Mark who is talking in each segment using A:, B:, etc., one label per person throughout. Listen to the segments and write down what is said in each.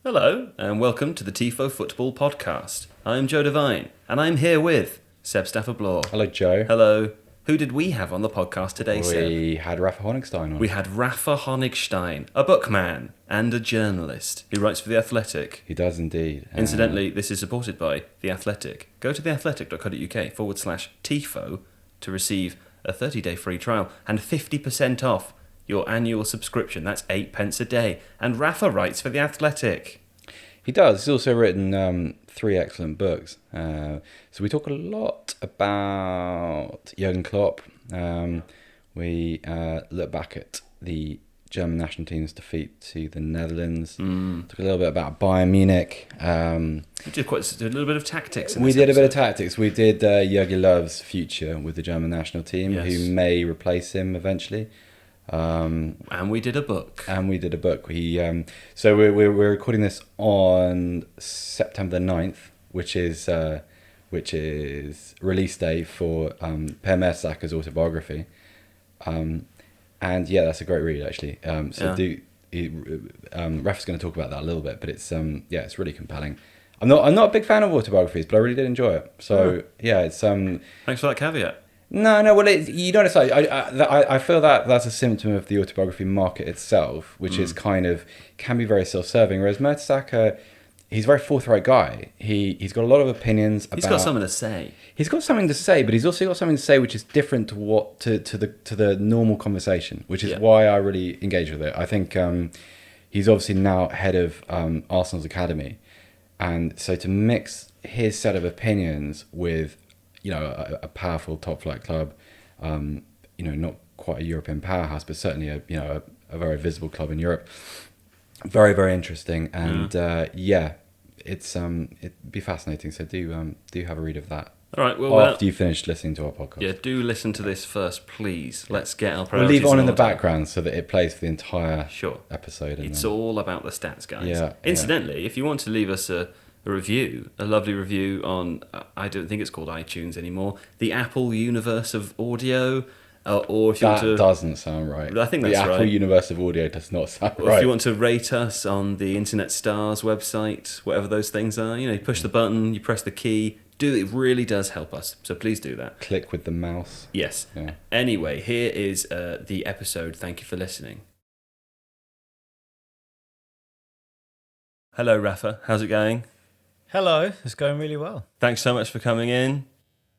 A: Hello, and welcome to the Tifo Football Podcast. I'm Joe Devine, and I'm here with Seb Stafford-Bloor.
B: Hello, Joe.
A: Hello. Who did we have on the podcast today, Seb?
B: We had Rafa Honigstein on.
A: We had Rafa Honigstein, a bookman and a journalist who writes for The Athletic.
B: He does indeed.
A: Incidentally, this is supported by The Athletic. Go to theathletic.co.uk/Tifo to receive a 30-day free trial and 50% off your annual subscription. That's 8 pence a day. And Rafa writes for The Athletic.
B: He does. He's also written 3 excellent books. So we talk a lot about Jurgen Klopp. We look back at the German national team's defeat to the Netherlands. Talk a little bit about Bayern Munich.
A: We did a little bit of tactics.
B: We did a bit of tactics. We did Joachim Löw's future with the German national team, who may replace him eventually.
A: And we did a book.
B: So we're recording this on September the 9th, which is release day for Per Mertesacker's autobiography. And yeah, that's a great read actually. Rafa's going to talk about that a little bit, but it's it's really compelling. I'm not a big fan of autobiographies, but I really did enjoy it. So it's
A: Thanks for that caveat.
B: No. Well, you know, I feel that that's a symptom of the autobiography market itself, which is can be very self-serving. Whereas Mertesacker, he's a very forthright guy. He's got a lot of opinions.
A: He's got something to say.
B: He's got something to say, but he's also got something to say which is different to the normal conversation, which is why I really engage with it. I think he's obviously now head of Arsenal's academy, and so to mix his set of opinions with a powerful top flight club, not quite a European powerhouse, but certainly a very visible club in Europe. Very, very interesting, and it'd be fascinating. So do have a read of that.
A: All right. Well,
B: after you finished listening to our podcast,
A: do listen to this first, please. Let's get our
B: we'll
A: priorities.
B: leave it on in the background so that it plays for the entire episode.
A: It's all about the stats, guys.
B: Yeah.
A: Incidentally, if you want to leave us a review, a lovely review on, I don't think it's called iTunes anymore, the Apple universe of audio, or if you want to...
B: That doesn't sound right.
A: I think that's right.
B: The Apple universe of audio does not sound
A: or
B: right.
A: If you want to rate us on the Internet Stars website, whatever those things are, you push the button, you press the key, it really does help us, so please do that.
B: Click with the mouse.
A: Yes.
B: Yeah.
A: Anyway, here is the episode. Thank you for listening. Hello, Rafa. How's it going?
C: Hello, it's going really well.
A: Thanks so much for coming in.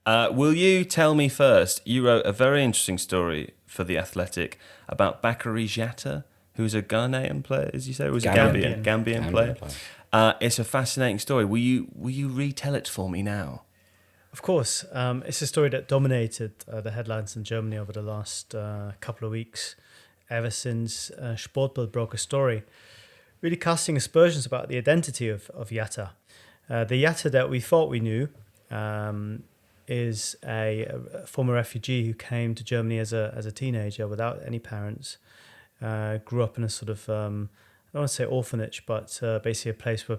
A: Will you tell me first, you wrote a very interesting story for The Athletic about Bakary Jatta, who's a Ghanaian player, as you say, or was a Gambian player. It's a fascinating story. Will you retell it for me now?
C: Of course. It's a story that dominated the headlines in Germany over the last couple of weeks, ever since Sportbild broke a story, really casting aspersions about the identity of Jatta. The Jatta that we thought we knew is a former refugee who came to Germany as a teenager without any parents, grew up in a sort of, I don't want to say orphanage, but basically a place where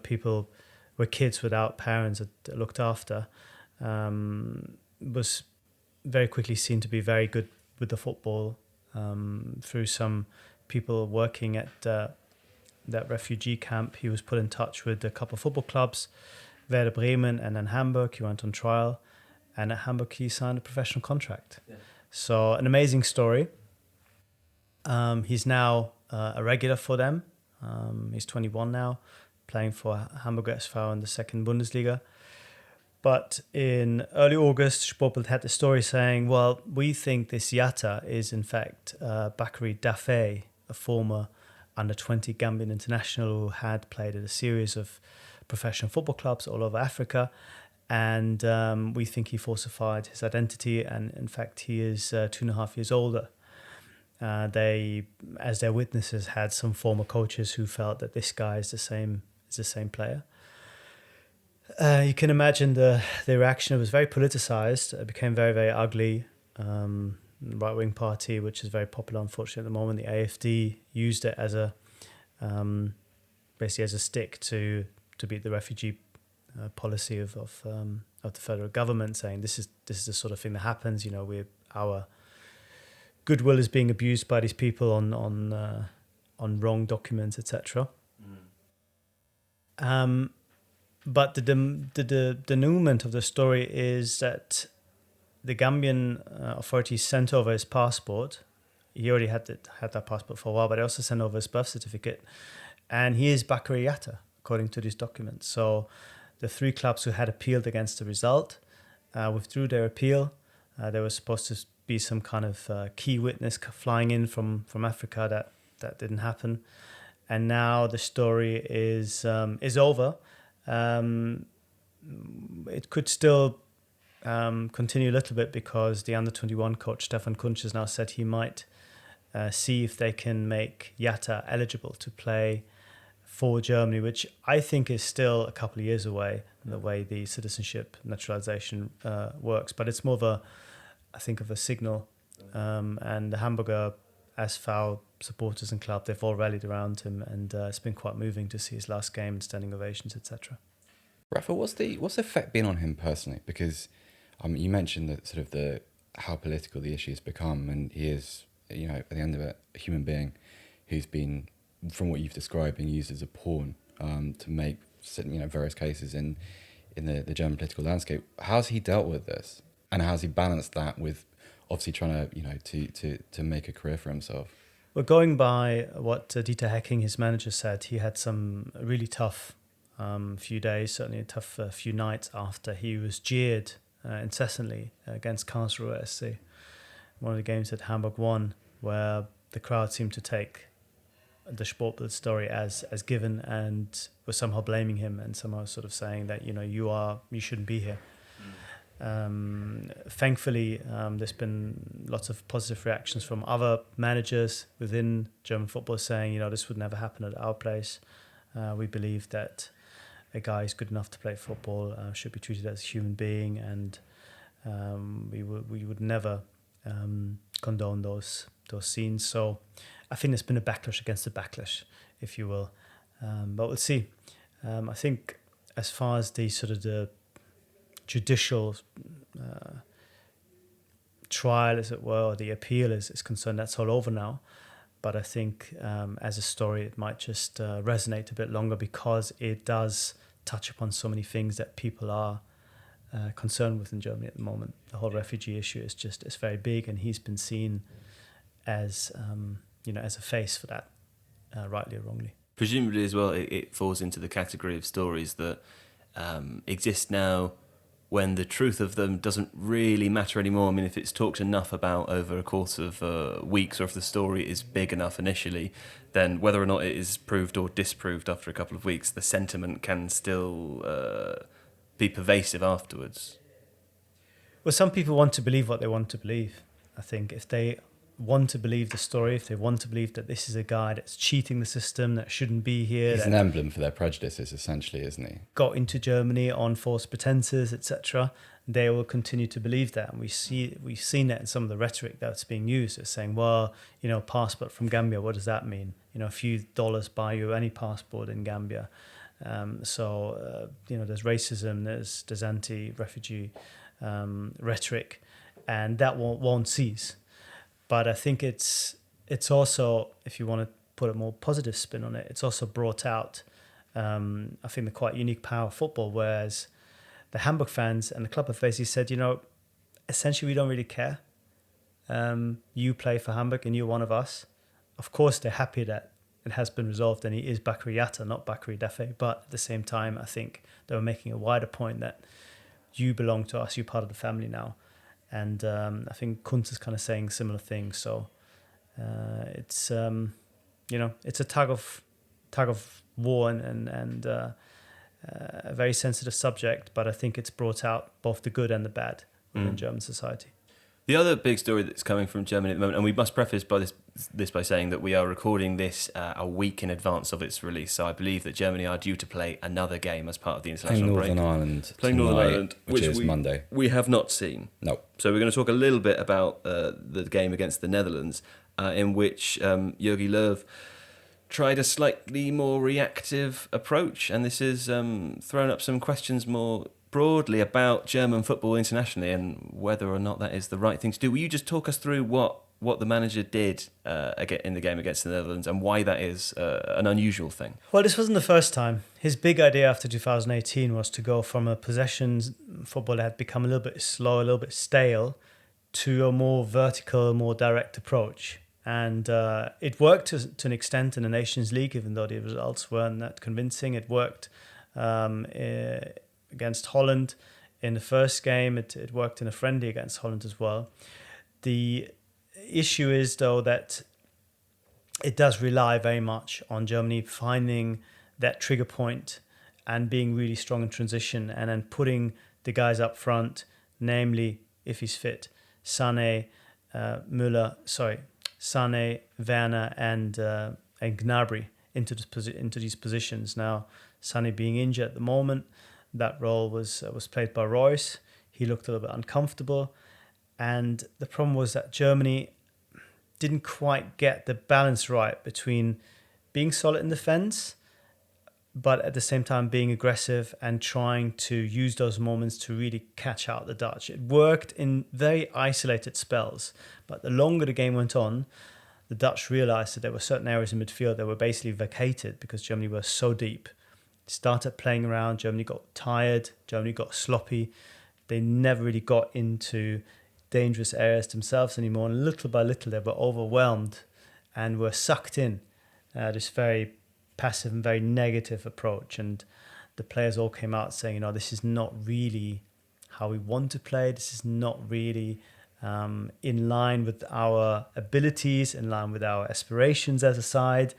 C: kids without parents are looked after, was very quickly seen to be very good with the football through some people working at that refugee camp. He was put in touch with a couple of football clubs, Werder Bremen and then Hamburg. He went on trial, and at Hamburg he signed a professional contract. Yeah. So an amazing story. He's now a regular for them. He's 21 now, playing for Hamburg SV in the second Bundesliga. But in early August, Sportbild had the story saying, well, we think this Jatta is in fact Bakary Jatta, a former under-20 Gambian international who had played at a series of professional football clubs all over Africa, and we think he falsified his identity, and in fact he is 2.5 years older. They, as their witnesses, had some former coaches who felt that this guy is the same player. You can imagine the reaction. It was very politicized. It became very, very ugly. Right-wing party, which is very popular, unfortunately, at the moment, the AfD, used it as basically as a stick to beat the refugee policy of the federal government, saying this is the sort of thing that happens. Our goodwill is being abused by these people on wrong documents, etc. But the denouement of the story is that the Gambian authorities sent over his passport. He already had that passport for a while, but they also sent over his birth certificate. And he is Bakary Jatta, according to these documents. So the 3 clubs who had appealed against the result withdrew their appeal. There was supposed to be some kind of key witness flying in from Africa. That didn't happen. And now the story is over. It could still continue a little bit because the under-21 coach Stefan Kunz has now said he might see if they can make Jatta eligible to play for Germany, which I think is still a couple of years away, the way the citizenship naturalization works. But it's more of a signal. And the Hamburger SV supporters and club, they've all rallied around him, and it's been quite moving to see his last game and standing ovations, etc.
B: Rafa, what's the effect been on him personally? Because you mentioned that sort of how political the issue has become, and he is, at the end of it, a human being who's been, from what you've described, being used as a pawn to make various cases in the German political landscape. How's he dealt with this, and how's he balanced that with obviously trying to make a career for himself?
C: Well, going by what Dieter Hecking, his manager, said, he had some really tough few days, certainly a tough few nights after he was jeered incessantly against Karlsruhe SC. One of the games that Hamburg won, where the crowd seemed to take the Sportbild story as given and was somehow blaming him and somehow sort of saying that you shouldn't be here. Thankfully, there's been lots of positive reactions from other managers within German football saying, this would never happen at our place. We believe that a guy who's good enough to play football should be treated as a human being, and we would never condone those scenes. So I think there's been a backlash against the backlash, if you will. But we'll see. I think as far as the sort of the judicial trial, as it were, or the appeal is concerned, that's all over now. But I think as a story, it might just resonate a bit longer because it does touch upon so many things that people are concerned with in Germany at the moment. The whole refugee issue it's very big, and he's been seen as as a face for that, rightly or wrongly.
A: Presumably as well, it falls into the category of stories that exist now when the truth of them doesn't really matter anymore. I mean, if it's talked enough about over a course of weeks, or if the story is big enough initially, then whether or not it is proved or disproved after a couple of weeks, the sentiment can still be pervasive afterwards.
C: Well, some people want to believe what they want to believe. I think if they want to believe the story, if they want to believe that this is a guy that's cheating the system, that shouldn't be here.
B: He's an emblem for their prejudices, essentially, isn't he? Got
C: into Germany on false pretenses, etc. They will continue to believe that. And we've seen that in some of the rhetoric that's being used. It's saying, well, passport from Gambia, what does that mean? A few dollars buy you any passport in Gambia. So there's racism, there's anti-refugee rhetoric, and that won't cease. But I think it's also, if you want to put a more positive spin on it, it's also brought out, I think, the quite unique power of football, whereas the Hamburg fans and the club have basically said, essentially we don't really care. You play for Hamburg and you're one of us. Of course, they're happy that it has been resolved and he is Bakary Jatta, not Bakary Defe. But at the same time, I think they were making a wider point that you belong to us, you're part of the family now. And I think Kunz is kind of saying similar things. So it's it's a tug of war and a very sensitive subject. But I think it's brought out both the good and the bad within German society.
A: The other big story that's coming from Germany at the moment, and we must preface this by saying that we are recording this a week in advance of its release, so I believe that Germany are due to play another game as part of the international break.
B: Playing Northern Ireland,
A: which
B: is Monday.
A: We have not seen.
B: No.
A: So we're going to talk a little bit about the game against the Netherlands, in which Joachim Löw tried a slightly more reactive approach, and this has thrown up some questions more broadly about German football internationally and whether or not that is the right thing to do. Will you just talk us through what what the manager did in the game against the Netherlands and why that is an unusual thing?
C: Well, this wasn't the first time. His big idea after 2018 was to go from a possessions football that had become a little bit slow, a little bit stale, to a more vertical, more direct approach. And it worked to an extent in the Nations League, even though the results weren't that convincing. It worked against Holland in the first game. It worked in a friendly against Holland as well. The issue is, though, that it does rely very much on Germany finding that trigger point and being really strong in transition, and then putting the guys up front, namely, if he's fit, Sané, Werner, and Gnabry into these positions. Now, Sané being injured at the moment, that role was played by Royce. He looked a little bit uncomfortable, and the problem was that Germany didn't quite get the balance right between being solid in defense, but at the same time being aggressive and trying to use those moments to really catch out the Dutch. It worked in very isolated spells, but the longer the game went on, the Dutch realized that there were certain areas in midfield that were basically vacated because Germany was so deep. Started playing around, Germany got tired, Germany got sloppy. They never really got into dangerous areas themselves anymore, and little by little they were overwhelmed and were sucked in this very passive and very negative approach. And the players all came out saying, this is not really how we want to play. This is not really in line with our abilities, in line with our aspirations as a side.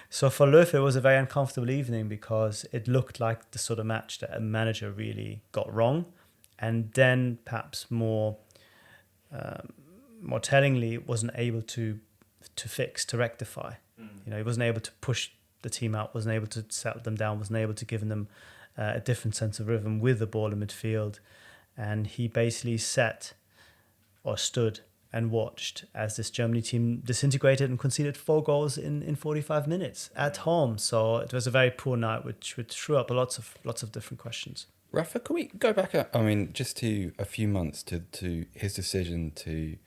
C: So for Löw, it was a very uncomfortable evening because it looked like the sort of match that a manager really got wrong. And then perhaps more tellingly, wasn't able to rectify. He wasn't able to push the team out, wasn't able to settle them down, wasn't able to give them a different sense of rhythm with the ball in midfield. And he basically stood and watched as this Germany team disintegrated and conceded 4 goals in 45 minutes at home. So it was a very poor night, which threw up lots of different questions.
B: Rafa, can we go back, just to a few months to his decision to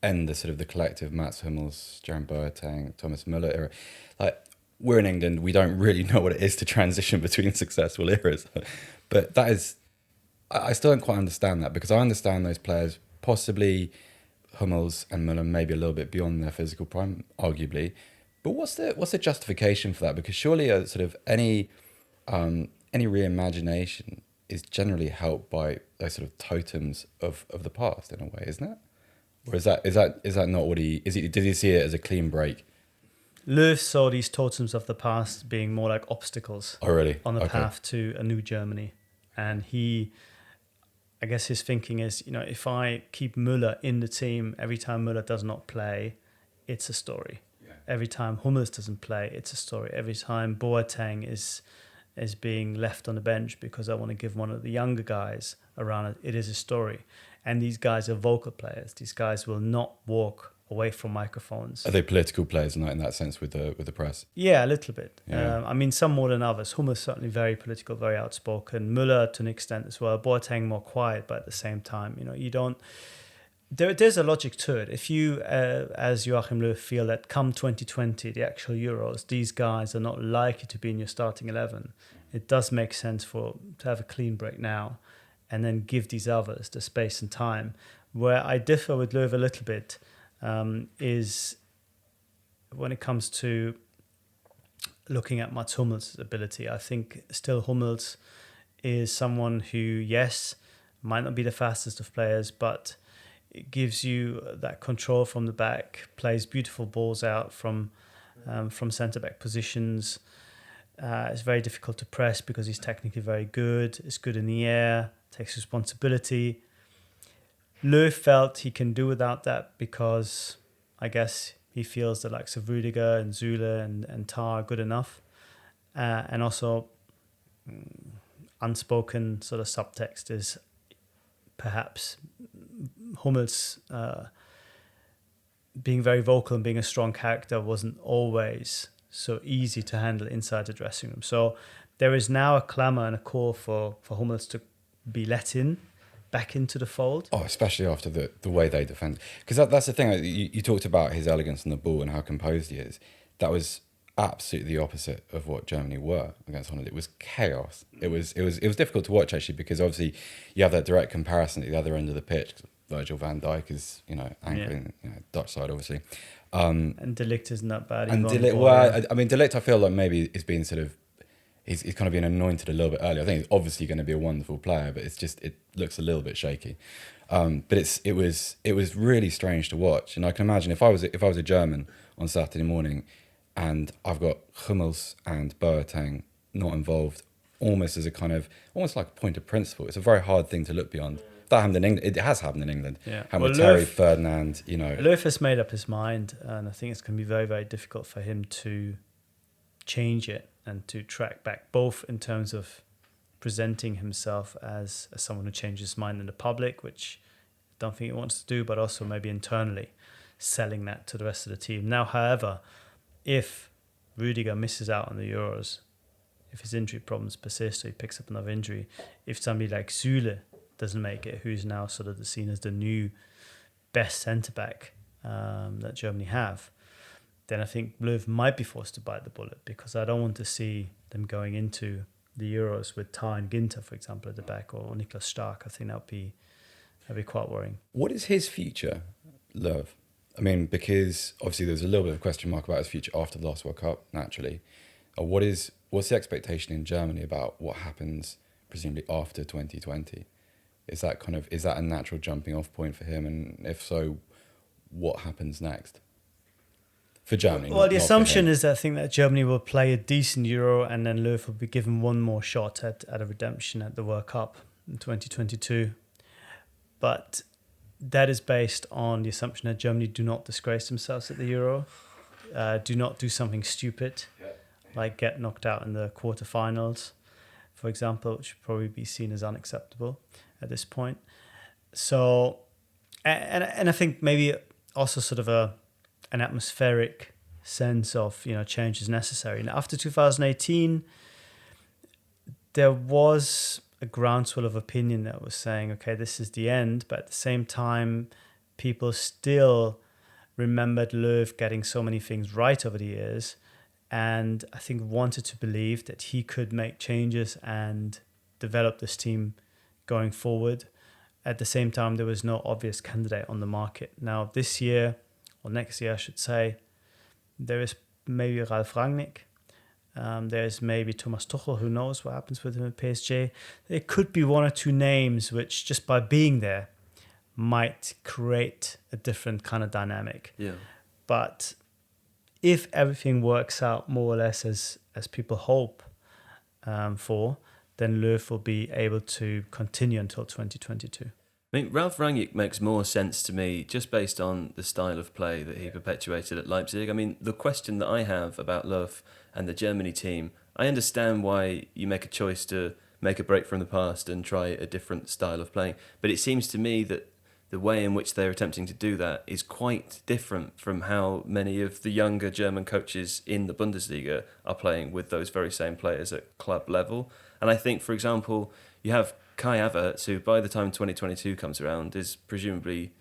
B: end the sort of the collective Mats Hummels, Jerome Boateng, Thomas Müller era? Like, we're in England, we don't really know what it is to transition between successful eras. But that is, I still don't quite understand that, because I understand those players, possibly Hummels and Müller, maybe a little bit beyond their physical prime, arguably. But what's the justification for that? Because surely a sort of any reimagination is generally helped by those sort of totems of the past in a way, isn't it? Or is that not what did he see it as a clean break?
C: Löw saw these totems of the past being more like obstacles on the path to a new Germany. And I guess his thinking is, if I keep Müller in the team, every time Müller does not play, it's a story. Yeah. Every time Hummels doesn't play, it's a story. Every time Boateng is being left on the bench because I want to give one of the younger guys around it is a story. And these guys are vocal players. These guys will not walk away from microphones.
B: Are they political players in that sense with the press?
C: Yeah, a little bit.
B: Yeah.
C: Some more than others. Hummels certainly very political, very outspoken. Müller to an extent as well. Boateng more quiet, but at the same time, you don't. There's a logic to it. If you, as Joachim Löw, feel that come 2020, the actual Euros, these guys are not likely to be in your starting 11, it does make sense to have a clean break now, and then give these others the space and time. Where I differ with Löw a little bit is when it comes to looking at Mats Hummels' ability. I think still Hummels is someone who, yes, might not be the fastest of players, but it gives you that control from the back, plays beautiful balls out from centre-back positions. It's very difficult to press because he's technically very good. It's good in the air, takes responsibility. Löw felt he can do without that because I guess he feels the likes of Rüdiger and Süle and Tah are good enough. And also unspoken sort of subtext is perhaps Hummels being very vocal and being a strong character wasn't always so easy to handle inside the dressing room. So there is now a clamour and a call for Hummels to be let in back into the fold.
B: Oh, especially after the way they defend. Because that's the thing. You talked about his elegance on the ball and how composed he is. That was absolutely the opposite of what Germany were against Holland. It was chaos. It was difficult to watch, actually, because obviously you have that direct comparison at the other end of the pitch. Virgil van Dijk is, anchoring Dutch side, obviously.
C: And De Ligt isn't that bad.
B: And De Ligt, De Ligt, I feel like maybe is being sort of, he's kind of been anointed a little bit early. I think he's obviously going to be a wonderful player, but it looks a little bit shaky. But it was really strange to watch. And I can imagine if I was a German on Saturday morning, and I've got Hummels and Boateng not involved, almost like a point of principle. It's a very hard thing to look beyond. That happened in England. It has happened in England.
C: Yeah.
B: Happened with Terry, Ferdinand,
C: Löw has made up his mind, and I think it's going to be very, very difficult for him to change it and to track back, both in terms of presenting himself as someone who changes his mind in the public, which I don't think he wants to do, but also maybe internally selling that to the rest of the team. Now, however, if Rudiger misses out on the Euros, if his injury problems persist or he picks up another injury, if somebody like Süle doesn't make it, who's now sort of seen as the new best centre-back that Germany have, then I think Löw might be forced to bite the bullet, because I don't want to see them going into the Euros with Tah and Ginter, for example, at the back, or Niklas Stark. I think that'd be quite worrying.
B: What is his future, Löw? I mean, because obviously there's a little bit of a question mark about his future after the last World Cup, naturally. What's the expectation in Germany about what happens, presumably after 2020? Is that a natural jumping off point for him? And if so, what happens next for Germany?
C: Well, the assumption is that I think that Germany will play a decent Euro, and then Löw will be given one more shot at a redemption at the World Cup in 2022. But that is based on the assumption that Germany do not disgrace themselves at the Euro, do not do something stupid, like get knocked out in the quarterfinals, for example, which would probably be seen as unacceptable at this point. So, and I think maybe also sort of an atmospheric sense of, change is necessary. And after 2018, there was a groundswell of opinion that was saying, okay, this is the end. But at the same time, people still remembered Löw getting so many things right over the years, and I think wanted to believe that he could make changes and develop this team going forward. At the same time, there was no obvious candidate on the market. Now, this year, or next year, I should say, there is maybe Ralf Rangnick. There's maybe Thomas Tuchel. Who knows what happens with him at PSG? There could be one or two names which, just by being there, might create a different kind of dynamic.
A: Yeah.
C: But if everything works out more or less as people hope for, then Löw will be able to continue until 2022.
A: I mean, Ralf Rangnick makes more sense to me just based on the style of play that he perpetuated at Leipzig. I mean, the question that I have about Löw and the Germany team, I understand why you make a choice to make a break from the past and try a different style of playing. But it seems to me that the way in which they're attempting to do that is quite different from how many of the younger German coaches in the Bundesliga are playing with those very same players at club level. And I think, for example, you have Kai Havertz, who by the time 2022 comes around is presumably,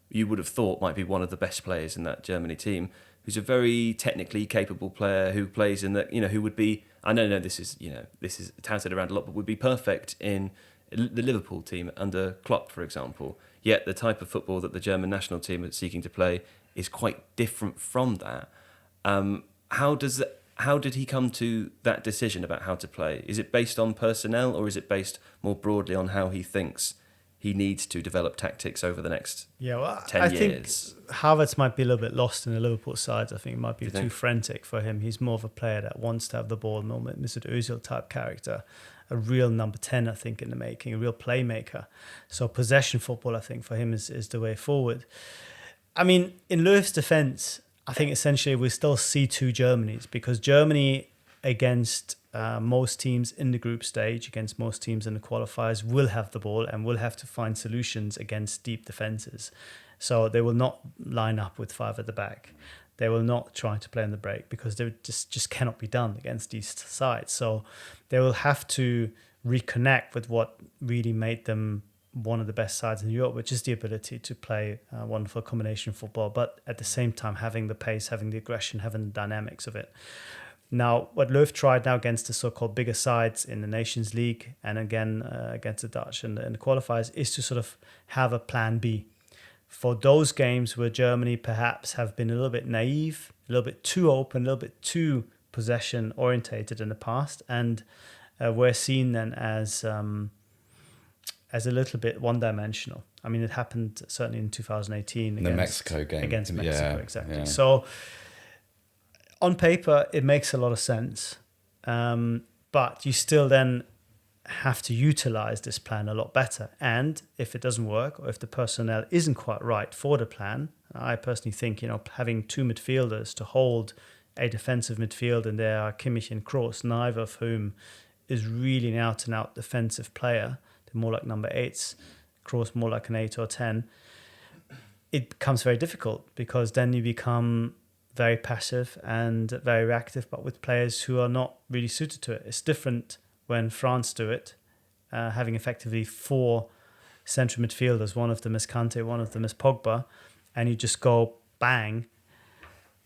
A: you would have thought, might be one of the best players in that Germany team, who's a very technically capable player who plays in that, who would be, I know this is touted around a lot, but would be perfect in the Liverpool team under Klopp, for example. Yet the type of football that the German national team is seeking to play is quite different from that. How did he come to that decision about how to play? Is it based on personnel, or is it based more broadly on how he thinks he needs to develop tactics over the next 10 years?
C: I think Havertz might be a little bit lost in the Liverpool side. I think it might be too frantic for him. He's more of a player that wants to have the ball, more Mesut Özil type character, a real number 10, I think, in the making, a real playmaker. So possession football, I think, for him is the way forward. I mean, in Löw's defence, I think essentially we still see two Germanys, because Germany against most teams in the group stage, against most teams in the qualifiers, will have the ball and will have to find solutions against deep defences. So they will not line up with five at the back. They will not try to play on the break, because they just cannot be done against these sides. So they will have to reconnect with what really made them one of the best sides in Europe, which is the ability to play wonderful combination football, but at the same time having the pace, having the aggression, having the dynamics of it. Now, what Löw tried now against the so-called bigger sides in the Nations League and again against the Dutch and the qualifiers is to sort of have a plan B for those games where Germany perhaps have been a little bit naive, a little bit too open, a little bit too possession orientated in the past, and were seen then as a little bit one-dimensional. I mean, it happened certainly in 2018
B: the Mexico game
C: against Mexico,
B: yeah,
C: exactly.
B: Yeah.
C: So on paper, it makes a lot of sense, but you still then have to utilize this plan a lot better. And if it doesn't work, or if the personnel isn't quite right for the plan, I personally think, having two midfielders to hold a defensive midfield, and there are Kimmich and Kroos, neither of whom is really an out-and-out defensive player. They're more like number 8s, Kroos more like an 8 or 10. It becomes very difficult because then you become very passive and very reactive, but with players who are not really suited to it. It's different when France do it, having effectively 4 central midfielders. One of them is Kante, one of them is Pogba, and you just go bang,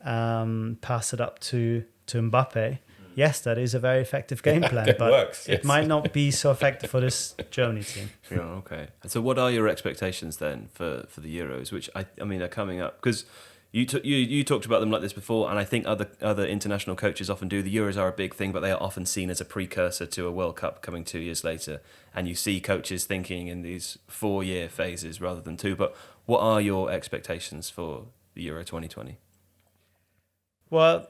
C: pass it up to Mbappe. Yes, that is a very effective game plan, but
B: works, yes.
C: It might not be so effective for this Germany team.
A: Yeah, okay. So what are your expectations then for the Euros, which I mean are coming up? Because you talked about them like this before, and I think other international coaches often do. The Euros are a big thing, but they are often seen as a precursor to a World Cup coming 2 years later. And you see coaches thinking in these 4-year phases rather than 2. But what are your expectations for the Euro 2020?
C: Well,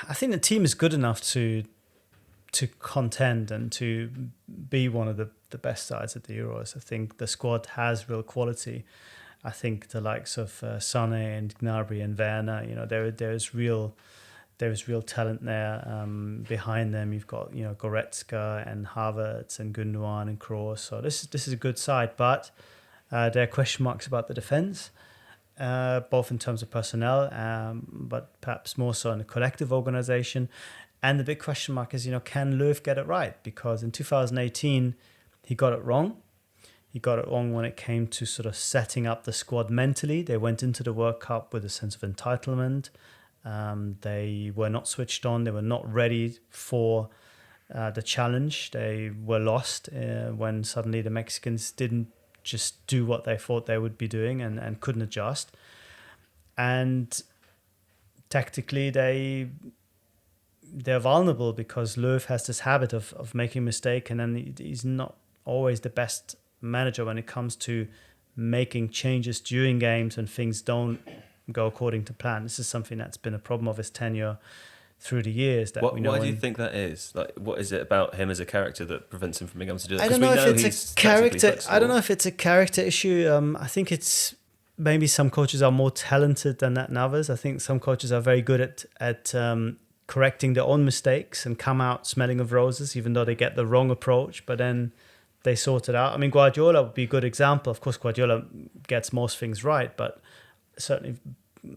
C: I think the team is good enough to contend and to be one of the best sides at the Euros. I think the squad has real quality. I think the likes of Sané and Gnabry and Werner, there's real talent there. Behind them, you've got Goretzka and Havertz and Gundogan and Kroos. So this is a good side, but there are question marks about the defense. Both in terms of personnel, but perhaps more so in the collective organization. And the big question mark is, can Löw get it right? Because in 2018, he got it wrong. He got it wrong when it came to sort of setting up the squad mentally. They went into the World Cup with a sense of entitlement. They were not switched on. They were not ready for the challenge. They were lost when suddenly the Mexicans didn't just do what they thought they would be doing and couldn't adjust. And tactically, they're vulnerable because Löw has this habit of making a mistake, and then he's not always the best manager when it comes to making changes during games when things don't go according to plan. This is something that's been a problem of his tenure through the years. That
A: why do you think that is? Like, what is it about him as a character that prevents him from being able to do that?
C: I don't know if it's a character. I don't know if it's a character issue. I think it's maybe some coaches are more talented than others. I think some coaches are very good at correcting their own mistakes and come out smelling of roses, even though they get the wrong approach. But then they sort it out. I mean, Guardiola would be a good example. Of course, Guardiola gets most things right, but certainly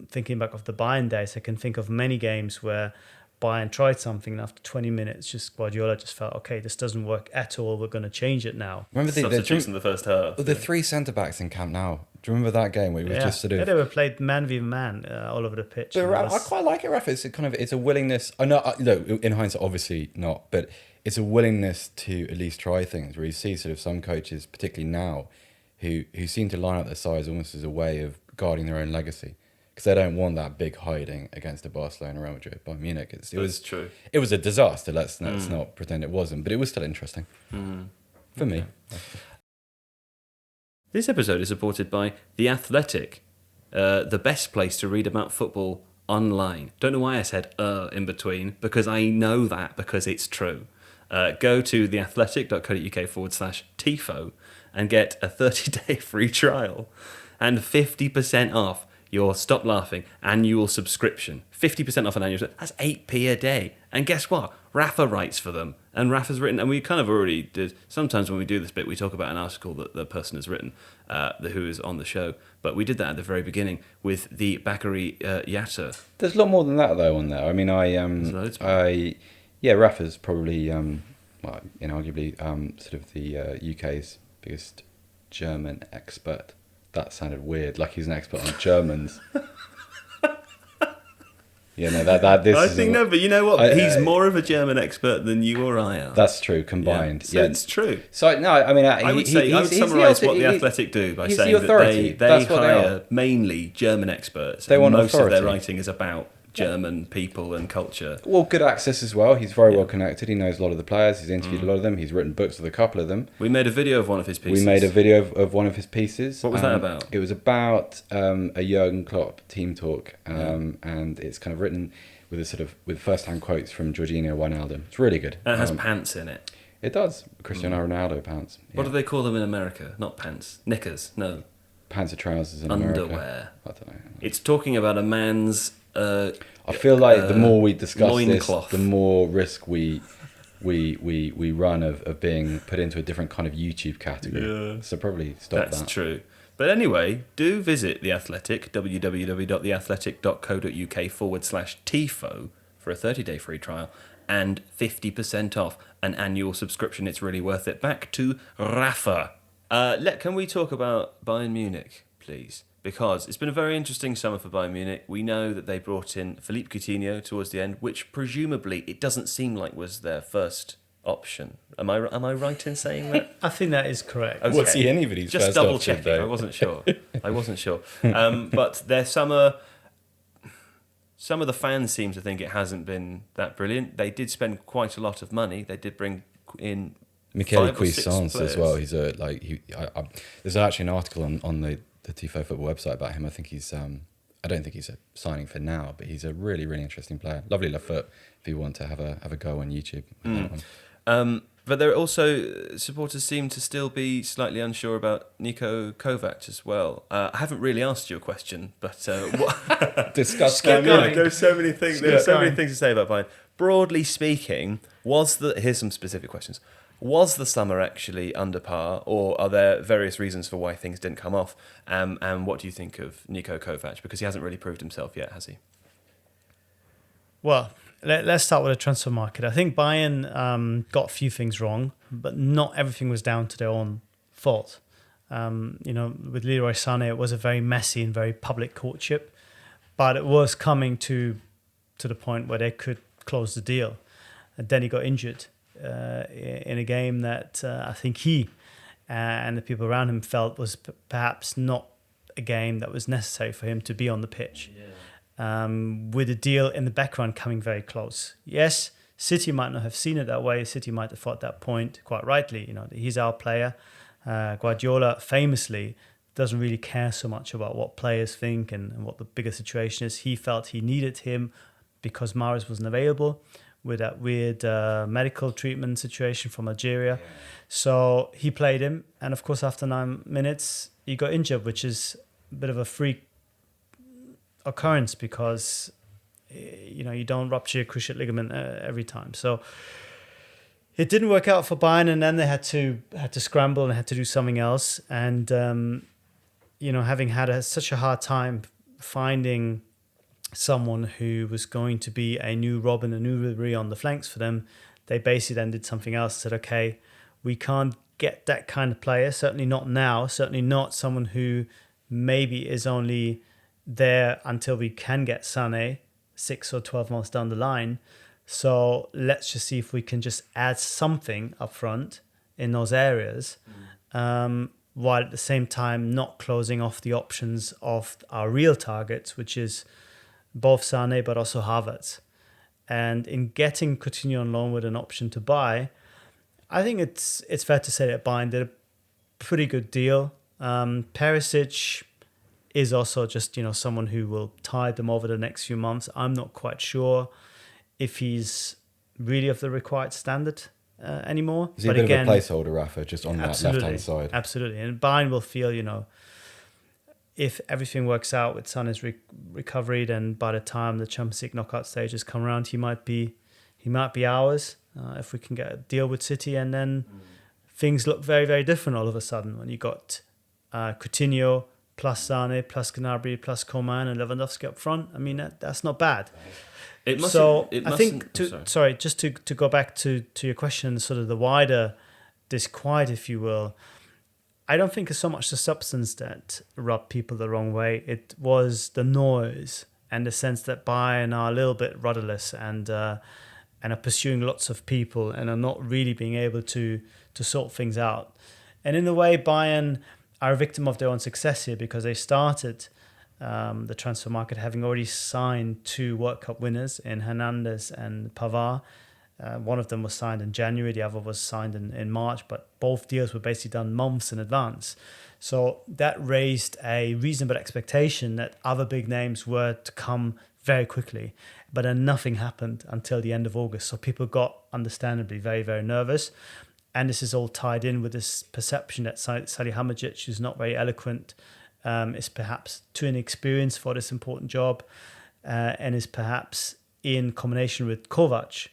C: thinking back of the Bayern days, I can think of many games where Bayern tried something and after 20 minutes, Guardiola just felt, okay, this doesn't work at all. We're going to change it now.
B: Remember
A: substitutes in the first half.
B: The 3 centre-backs in Camp Nou. Do you remember that game where it was just sort of...
C: Yeah, they were played man v man all over the pitch.
B: But I quite like it, Rafa. It's a willingness... I know, in hindsight, obviously not, but it's a willingness to at least try things where you see sort of some coaches, particularly now, who seem to line up their sides almost as a way of guarding their own legacy. Because they don't want that big hiding against the Barcelona, Real Madrid, Bayern Munich. It was true. It was a disaster. Let's not pretend it wasn't, but it was still interesting for me.
A: This episode is supported by The Athletic, the best place to read about football online. Don't know why I said in between, because I know that because it's true. Go to theathletic.co.uk/Tifo and get a 30-day free trial and 50% off your Stop Laughing annual subscription. 50% off an annual subscription. That's 8p a day. And guess what? Rafa writes for them. And Rafa's written, and we kind of already did, sometimes when we do this bit, we talk about an article that the person has written, who is on the show. But we did that at the very beginning with the Bakary Jatta.
B: There's a lot more than that, though, on there. I mean, Rafa's probably, inarguably, sort of the UK's biggest German expert. That sounded weird, like he's an expert on Germans. Yeah, no,
A: I think no, but you know what? He's more of a German expert than you or I are.
B: That's true, combined.
A: So it's true.
B: So no, I mean,
A: I would summarise what the Athletic do by saying that they hire mainly German experts.
B: They want
A: most
B: authority.
A: of their writing is about German people and culture.
B: Well, good access as well. He's very well connected. He knows a lot of the players. He's interviewed a lot of them. He's written books with a couple of them.
A: We made a video of one of his pieces.
B: We made a video of one of his pieces.
A: What was that about?
B: It was about a Jurgen Klopp team talk, and it's kind of written with first-hand quotes from Jorginho Wijnaldum. It's really good.
A: And it has pants in it.
B: It does. Cristiano Ronaldo pants. Yeah.
A: What do they call them in America? Not pants. Knickers. No.
B: Pants are trousers in
A: Underwear.
B: America. I don't know.
A: It's talking about a man's...
B: I feel like the more we discuss this,
A: cloth.
B: the more risk we run of being put into a different kind of YouTube category. Yeah. So probably stop that.
A: That's true. But anyway, do visit The Athletic, www.theathletic.co.uk/Tifo for a 30-day free trial and 50% off an annual subscription. It's really worth it. Back to Rafa. Can we talk about Bayern Munich, please? Because it's been a very interesting summer for Bayern Munich. We know that they brought in Philippe Coutinho towards the end, which presumably it doesn't seem like was their first option. Am I right in saying that?
C: I think that is correct.
B: Okay. Was he anybody's
A: just
B: first
A: double
B: option,
A: checking?
B: though?
A: I wasn't sure. But their summer, some of the fans seem to think it hasn't been that brilliant. They did spend quite a lot of money. They did bring in
B: Michele Cuisance as well. He's there's actually an article on the Tifo Football website about him. I think he's I don't think he's a signing for now, but he's a really, really interesting player. Lovely left foot if you want to have a go on YouTube.
A: But there are also supporters seem to still be slightly unsure about Niko Kovac as well. I haven't really asked you a question, but
B: discuss.
A: There's so many things. There's so many things to say about Bayern. Broadly speaking, here's some specific questions. Was the summer actually under par, or are there various reasons for why things didn't come off? And what do you think of Niko Kovac? Because he hasn't really proved himself yet, has he?
C: Well, let's start with the transfer market. I think Bayern got a few things wrong, but not everything was down to their own fault. With Leroy Sané, it was a very messy and very public courtship, but it was coming to the point where they could close the deal. And then he got injured in a game that I think he and the people around him felt was perhaps not a game that was necessary for him to be on the pitch. Yeah. With the deal in the background coming very close. Yes, City might not have seen it that way. City might have thought that point quite rightly. He's our player. Guardiola famously doesn't really care so much about what players think and what the bigger situation is. He felt he needed him because Mahrez wasn't available with that weird medical treatment situation from Algeria. Yeah. So he played him. And of course, after 9 minutes, he got injured, which is a bit of a freak occurrence because you don't rupture your cruciate ligament every time. So it didn't work out for Bayern, and then they had to scramble and had to do something else. And having had such a hard time finding someone who was going to be a new Robin, a new Ribéry on the flanks for them, they basically then did something else. Said, okay, we can't get that kind of player, certainly not now, certainly not someone who maybe is only there until we can get Sané 6 or 12 months down the line. So let's just see if we can just add something up front in those areas, while at the same time not closing off the options of our real targets, which is both Sané but also Havertz. And in getting Coutinho on loan with an option to buy, I think it's fair to say that Bayern did a pretty good deal. Perisic is also just someone who will tide them over the next few months. I'm not quite sure if he's really of the required standard anymore.
B: Is he a bit of a placeholder, Rafa, just on that left-hand side?
C: Absolutely. And Bayern will feel, if everything works out with Sané's recovery, then by the time the Champions League knockout stages come around, he might be ours. If we can get a deal with City, and then things look very, very different all of a sudden when you got Coutinho plus Sané plus Gnabry plus Coman and Lewandowski up front. I mean, that's not bad. I think to go back to your question, sort of the wider disquiet, if you will, I don't think it's so much the substance that rubbed people the wrong way. It was the noise and the sense that Bayern are a little bit rudderless and are pursuing lots of people and are not really being able to sort things out. And in a way, Bayern are a victim of their own success here because they started the transfer market having already signed 2 World Cup winners in Hernandez and Pavard. One of them was signed in January, the other was signed in March, but both deals were basically done months in advance. So that raised a reasonable expectation that other big names were to come very quickly. But then nothing happened until the end of August. So people got understandably very, very nervous. And this is all tied in with this perception that Salihamidzic, who's not very eloquent, is perhaps too inexperienced for this important job, and is perhaps in combination with Kovac,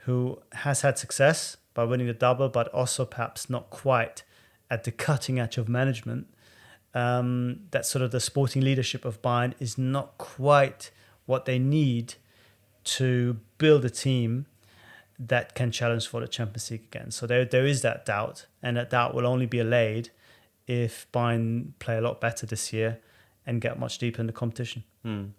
C: who has had success by winning the double, but also perhaps not quite at the cutting edge of management. That sort of the sporting leadership of Bayern is not quite what they need to build a team that can challenge for the Champions League again. So there is that doubt, and that doubt will only be allayed if Bayern play a lot better this year and get much deeper in the competition.
A: Can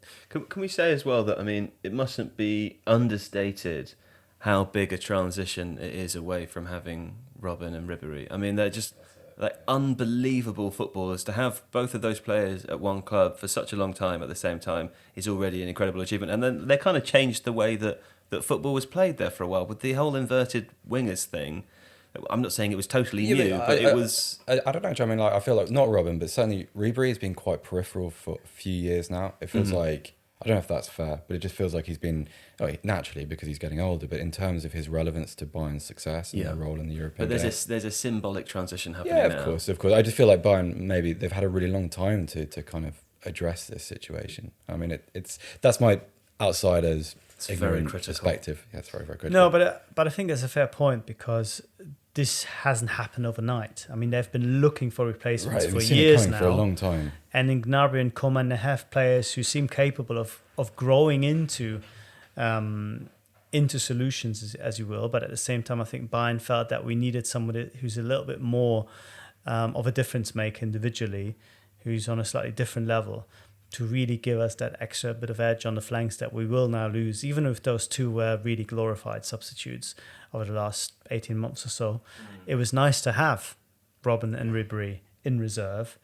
A: we say as well that, I mean, it mustn't be understated how big a transition it is away from having Robben and Ribéry. I mean, they're just like unbelievable footballers. To have both of those players at one club for such a long time at the same time is already an incredible achievement. And then they kind of changed the way that football was played there for a while with the whole inverted wingers thing. I'm not saying it was totally new, but it was...
B: I don't know, Joe. I mean, like, I feel like, not Robben, but certainly Ribéry has been quite peripheral for a few years now. It feels like, I don't know if that's fair, but it just feels like he's been, naturally because he's getting older, but in terms of his relevance to Bayern's success and their role in the European
A: game.
B: But
A: there's a symbolic transition happening
B: now.
A: Yeah,
B: of course. I just feel like Bayern, maybe they've had a really long time to kind of address this situation. I mean, that's my outsider's ignorant perspective. Yeah, it's very, very critical.
C: No, but I think that's a fair point because this hasn't happened overnight. I mean, they've been looking for replacements for years now.
B: For a long time.
C: And in Gnabry and Coman, they have players who seem capable of growing into solutions, as you will. But at the same time, I think Bayern felt that we needed somebody who's a little bit more of a difference maker individually, who's on a slightly different level, to really give us that extra bit of edge on the flanks that we will now lose, even if those two were really glorified substitutes over the last 18 months or so. It was nice to have Robben and Ribéry in reserve.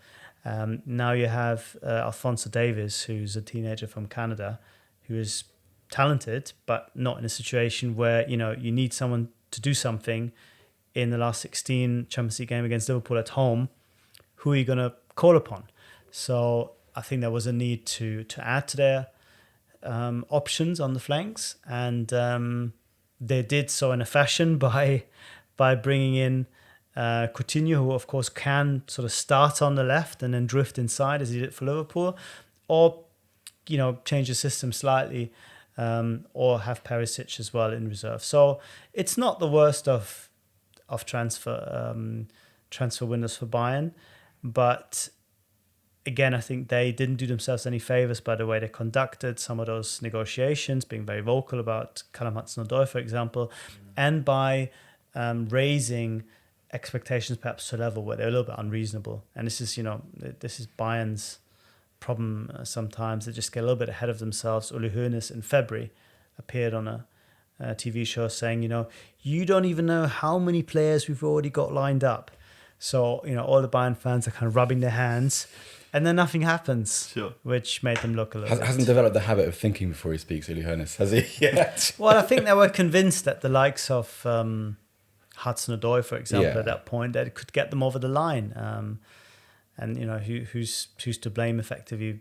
C: Now you have Alphonso Davies, who's a teenager from Canada, who is talented, but not in a situation where, you need someone to do something in the last 16 Champions League game against Liverpool at home. Who are you going to call upon? So I think there was a need to add to their options on the flanks, and they did so in a fashion by bringing in Coutinho, who of course can sort of start on the left and then drift inside as he did for Liverpool, or change the system slightly, or have Perisic as well in reserve. So it's not the worst of transfer windows for Bayern, but again, I think they didn't do themselves any favours by the way they conducted some of those negotiations, being very vocal about Callum Hudson-Odoi, for example, and by raising expectations perhaps to a level where they're a little bit unreasonable. And this is Bayern's problem sometimes. They just get a little bit ahead of themselves. Uli Hoeneß in February appeared on a TV show saying, you don't even know how many players we've already got lined up. So, all the Bayern fans are kind of rubbing their hands. And then nothing happens, which made them look a little bit...
B: Hasn't developed the habit of thinking before he speaks, Uli Hoeneß, has he? Yet?
C: Well, I think they were convinced that the likes of Hudson-Odoi, for example, at that point, that it could get them over the line. And, who's to blame effectively,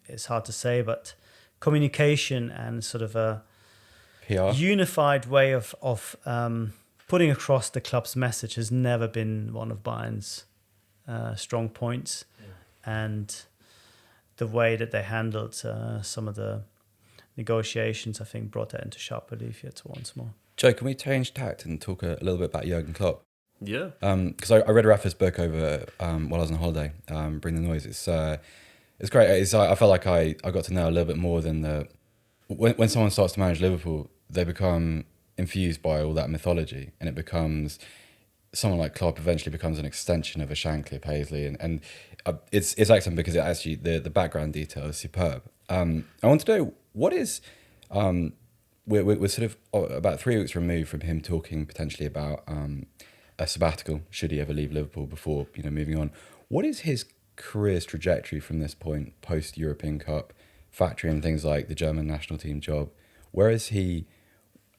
C: it's hard to say, but communication and sort of a
B: PR
C: unified way of putting across the club's message has never been one of Bayern's strong points. And the way that they handled some of the negotiations, I think, brought that into sharp relief yet once more.
B: Joe, can we change tact and talk a little bit about Jurgen Klopp?
A: Yeah.
B: Because I read Rafa's book over while I was on holiday, Bring the Noise. It's great. I felt like I got to know a little bit more than when someone starts to manage Liverpool, they become infused by all that mythology, and it becomes someone like Klopp eventually becomes an extension of a Shankly, Paisley, and it's excellent because it actually the background detail is superb. I want to know what is we're sort of about 3 weeks removed from him talking potentially about a sabbatical should he ever leave Liverpool before moving on. What is his career's trajectory from this point post European Cup, factoring in things like the German national team job? Where is he?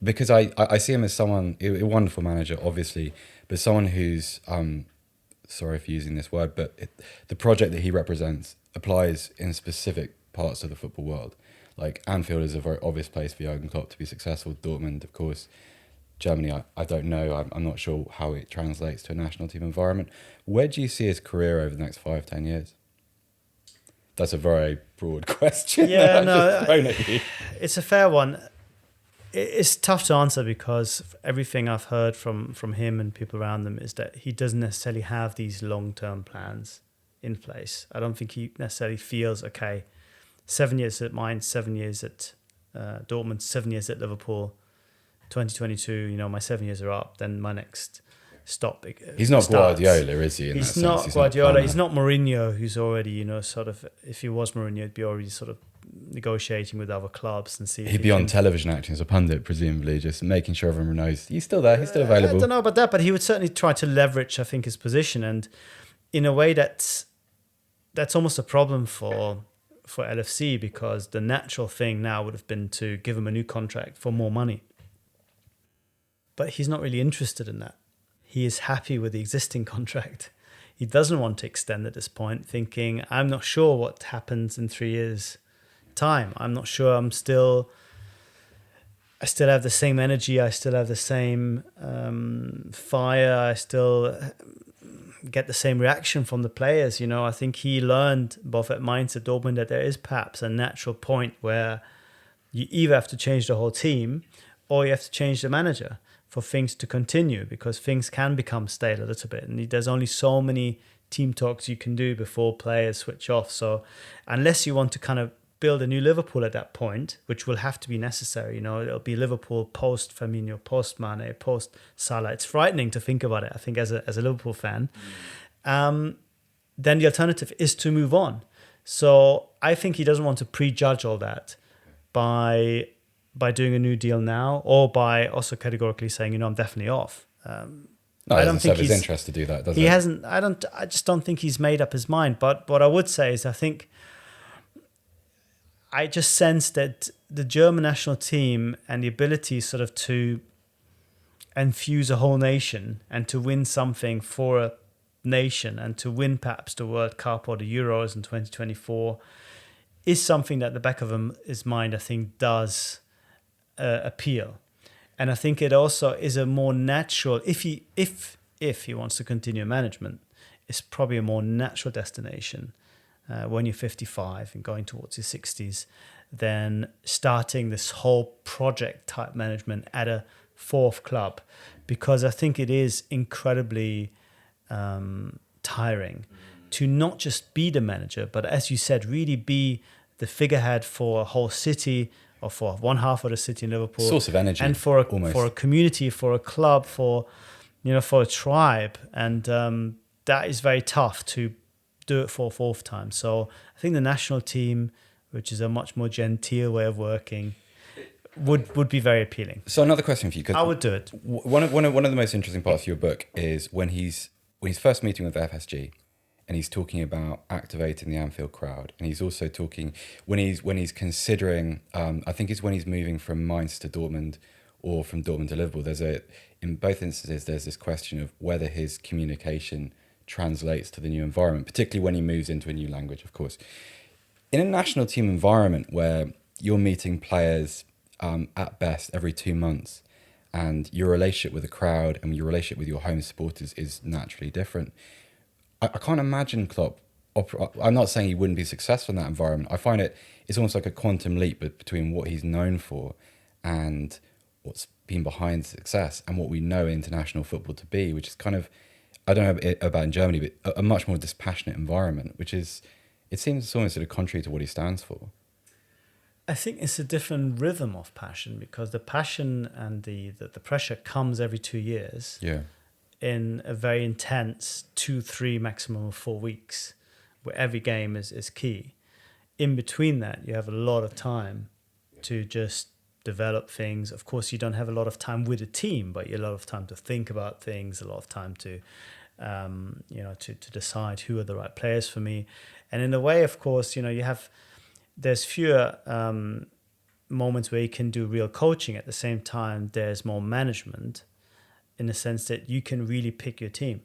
B: Because I see him as someone, a wonderful manager, obviously, but someone who's, sorry for using this word, but the project that he represents applies in specific parts of the football world. Like Anfield is a very obvious place for Jurgen Klopp to be successful. Dortmund, of course. Germany, I don't know. I'm not sure how it translates to a national team environment. Where do you see his career over the next 5-10 years? That's a very broad question.
C: Yeah,
B: just thrown at you.
C: It's a fair one. It's tough to answer because everything I've heard from him and people around them is that he doesn't necessarily have these long-term plans in place. I don't think he necessarily feels, okay, 7 years at Mainz, 7 years at Dortmund, 7 years at Liverpool, 2022, my 7 years are up, then my next stop.
B: He's not Guardiola, is he?
C: He's not Guardiola. He's not Mourinho, who's already, sort of, if he was Mourinho, he'd be already sort of negotiating with other clubs and see.
B: He'd be on television acting as a pundit, presumably, just making sure everyone knows he's still there, he's still available.
C: I don't know about that, but he would certainly try to leverage, I think, his position, and in a way that's almost a problem for LFC, because the natural thing now would have been to give him a new contract for more money. But he's not really interested in that. He is happy with the existing contract. He doesn't want to extend at this point, thinking, I'm not sure what happens in 3 years' time. I'm not sure I still have the same energy. I still have the same fire. I still get the same reaction from the players. I think he learned both at Mainz and Dortmund that there is perhaps a natural point where you either have to change the whole team or you have to change the manager for things to continue, because things can become stale a little bit. And there's only so many team talks you can do before players switch off. So unless you want to kind of build a new Liverpool at that point, which will have to be necessary, it'll be Liverpool post Firmino, post Mane, post Salah. It's frightening to think about it, I think, as a Liverpool fan. Then the alternative is to move on. So I think he doesn't want to prejudge all that by doing a new deal now, or by also categorically saying, I'm definitely off.
B: No, I don't think he's interest to do that, does
C: he? Hasn't. I just don't think he's made up his mind. But what I would say is, I just sense that the German national team and the ability sort of to infuse a whole nation and to win something for a nation and to win perhaps the World Cup or the Euros in 2024 is something that the back of his mind, I think, does appeal. And I think it also is a more natural, if he wants to continue management, it's probably a more natural destination when you're 55 and going towards your 60s than starting this whole project type management at a fourth club, because I think it is incredibly tiring to not just be the manager, but as you said, really be the figurehead for a whole city, or for one half of the city in Liverpool,
B: source of energy,
C: and for a community, for a club, for a tribe, and that is very tough to do it for a fourth time. So I think the national team, which is a much more genteel way of working, would be very appealing.
B: So another question for you, because
C: I would do it.
B: One of the most interesting parts of your book is when he's first meeting with FSG. And he's talking about activating the Anfield crowd, and he's also talking when he's considering. I think it's when he's moving from Mainz to Dortmund, or from Dortmund to Liverpool. In both instances, there's this question of whether his communication translates to the new environment, particularly when he moves into a new language. Of course, in a national team environment where you're meeting players at best every 2 months, and your relationship with the crowd and your relationship with your home supporters is naturally different. I can't imagine Klopp. I'm not saying he wouldn't be successful in that environment. I find it's almost like a quantum leap between what he's known for and what's been behind success and what we know international football to be, which is kind of, I don't know about in Germany, but a much more dispassionate environment, it seems almost sort of contrary to what he stands for.
C: I think it's a different rhythm of passion, because the passion and the pressure comes every 2 years.
B: Yeah.
C: in a very intense 2-3 maximum of 4 weeks, where every game is key. In between that, you have a lot of time to just develop things. Of course, you don't have a lot of time with a team, but you have a lot of time to think about things, a lot of time to, to decide who are the right players for me. And in a way, of course, there's fewer moments where you can do real coaching. At the same time, there's more management in the sense that you can really pick your team.